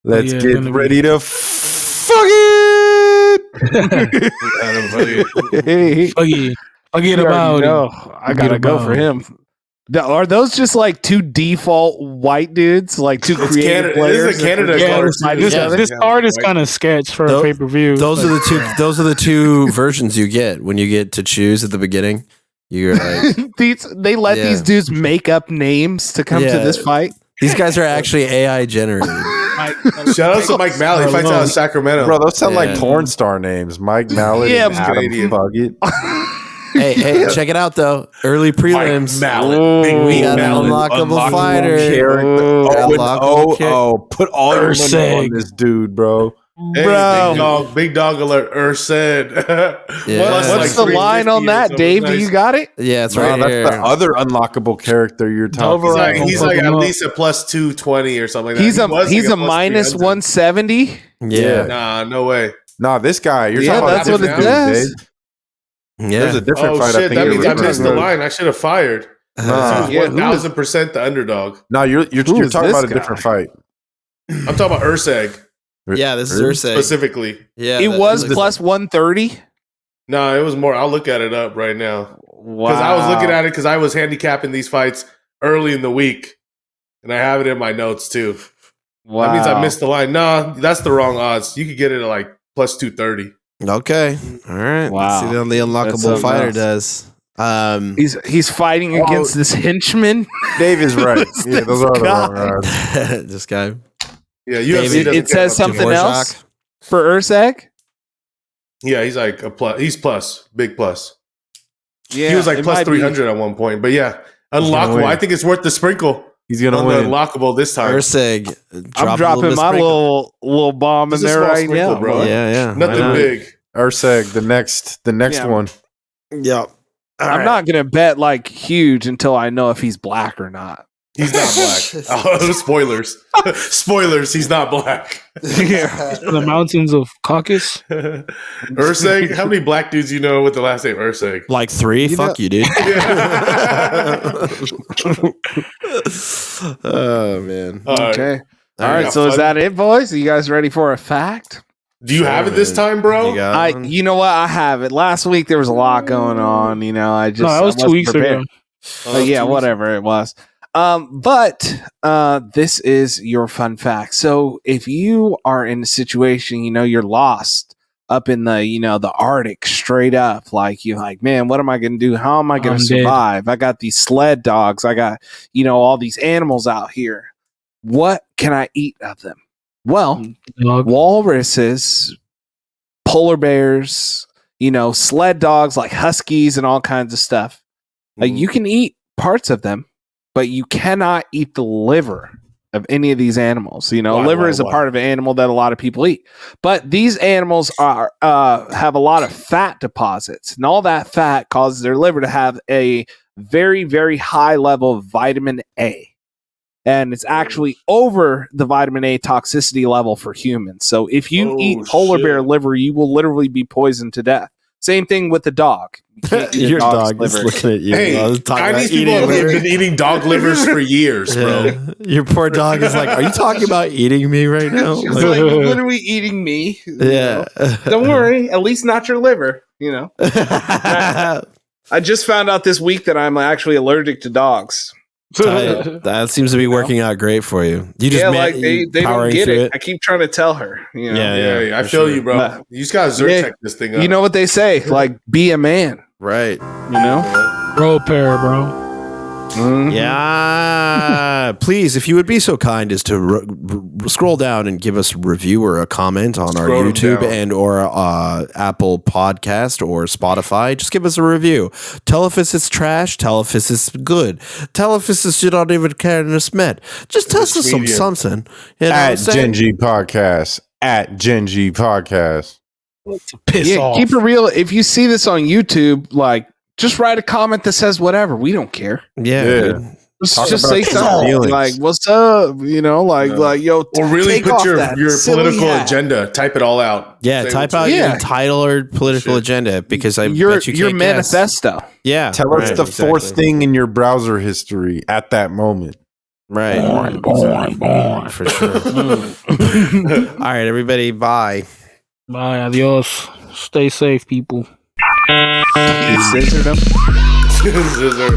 Let's get ready to fuck it. Forget about it. I gotta go for him. Are those just like two default white dudes, like two creative players? This is a Canada card. This card is kind of sketch for a pay-per-view. Those are the two. Those are the two versions you get when you get to choose at the beginning. You're like, they let these dudes make up names to come to this fight. These guys are actually AI generated. Shout out to Mike Malley. He fights out of Sacramento. Bro, those sound like porn star names. Mike Malley and Adam Buggett. Hey, check it out though. Early prelims. We got an unlockable fighter. Put all your money on this dude, bro. Hey, bro. Big dog alert. said. What's the line on that, Dave? Nice. Do you got it? Yeah, it's right here. That's the other unlockable character you're talking about. He's like at least a plus 220 or something like that. He's a minus 170. Yeah. Nah, no way. Nah, this guy. You're talking about that's what it says. Yeah. There's a different fight. Shit, that means I missed the line. I should have fired. He was 1,000% the underdog. No, you're talking about a different fight. I'm talking about Urseg. Yeah, this is Urseg specifically. Yeah, it was plus 130. No, it was more. I'll look at it up right now. Wow. Because I was looking at it because I was handicapping these fights early in the week, and I have it in my notes too. Wow. That means I missed the line. Nah, that's the wrong odds. You could get it at like plus 230. Okay. All right. Wow. Let's see what the unlockable fighter does. He's fighting against this henchman. Dave is right. Yeah, those are the wrong odds. This guy. Yeah, it says something else for Urseg. Yeah, he's like a plus. He's plus, big plus. Yeah, he was like plus 300 at one point. But yeah, unlockable. I think it's worth the sprinkle. He's gonna win. Unlockable this time. Urseg, I'm dropping my little bomb in there right now, bro. Yeah. Nothing big. Urseg, the next one. Yep. I'm not gonna bet like huge until I know if he's black or not. He's not black. Oh, spoilers. Spoilers, he's not black. The mountains of Caucasus. Urseg? How many black dudes you know with the last name Urseg? Like 3? Fuck you, dude. Oh, man. Okay. All right, so is that it, boys? Are you guys ready for a fact? Do you have it this time, bro? You know what? I have it. Last week there was a lot going on. You know, that was 2 weeks ago. Yeah, whatever it was. But this is your fun fact. So if you are in a situation, you know, you're lost up in the, you know, the Arctic straight up, like you're like, man, what am I going to do? How am I going to survive? I got these sled dogs. I got, you know, all these animals out here. What can I eat of them? Well, walruses, polar bears, you know, sled dogs like huskies and all kinds of stuff. You can eat parts of them, but you cannot eat the liver of any of these animals. You know, liver is a part of an animal that a lot of people eat. But these animals are have a lot of fat deposits, and all that fat causes their liver to have a very, very high level of vitamin A. And it's actually over the vitamin A toxicity level for humans. So if you eat polar bear liver, you will literally be poisoned to death. Same thing with the dog. Your dog is looking at you. Hey, Chinese people have been eating dog livers for years, bro. Your poor dog is like, are you talking about eating me right now? She's like, you're literally eating me. Yeah. Don't worry. At least not your liver, you know. I just found out this week that I'm actually allergic to dogs. That seems to be working out great for you. You just they don't get it. I keep trying to tell her. You know? Yeah. I feel you, bro. You just gotta Zyrtec this thing up. You know what they say? Like, be a man. Right. You know? Grow a pair, bro. Mm-hmm. Yeah. Please, if you would be so kind as to scroll down and give us a review or a comment on our YouTube and or Apple Podcast or Spotify, just give us a review. Tell us if it's trash. Tell us if it's good. Tell us if you don't even care in this met. Just tell us something. You know at Gen G Podcast. At Gen G Podcast. Piss off. Keep it real. If you see this on YouTube, like, just write a comment that says whatever. We don't care. Yeah. Just say something like, "What's up?" You know, like yo. Or really put your political agenda. Type it all out. Yeah, type out your title or political agenda because I bet you can't your manifesto. Yeah, tell us the fourth thing in your browser history at that moment. Right. Born. For sure. All right, everybody. Bye. Bye. Adios. Stay safe, people. Scissor them. Scissor.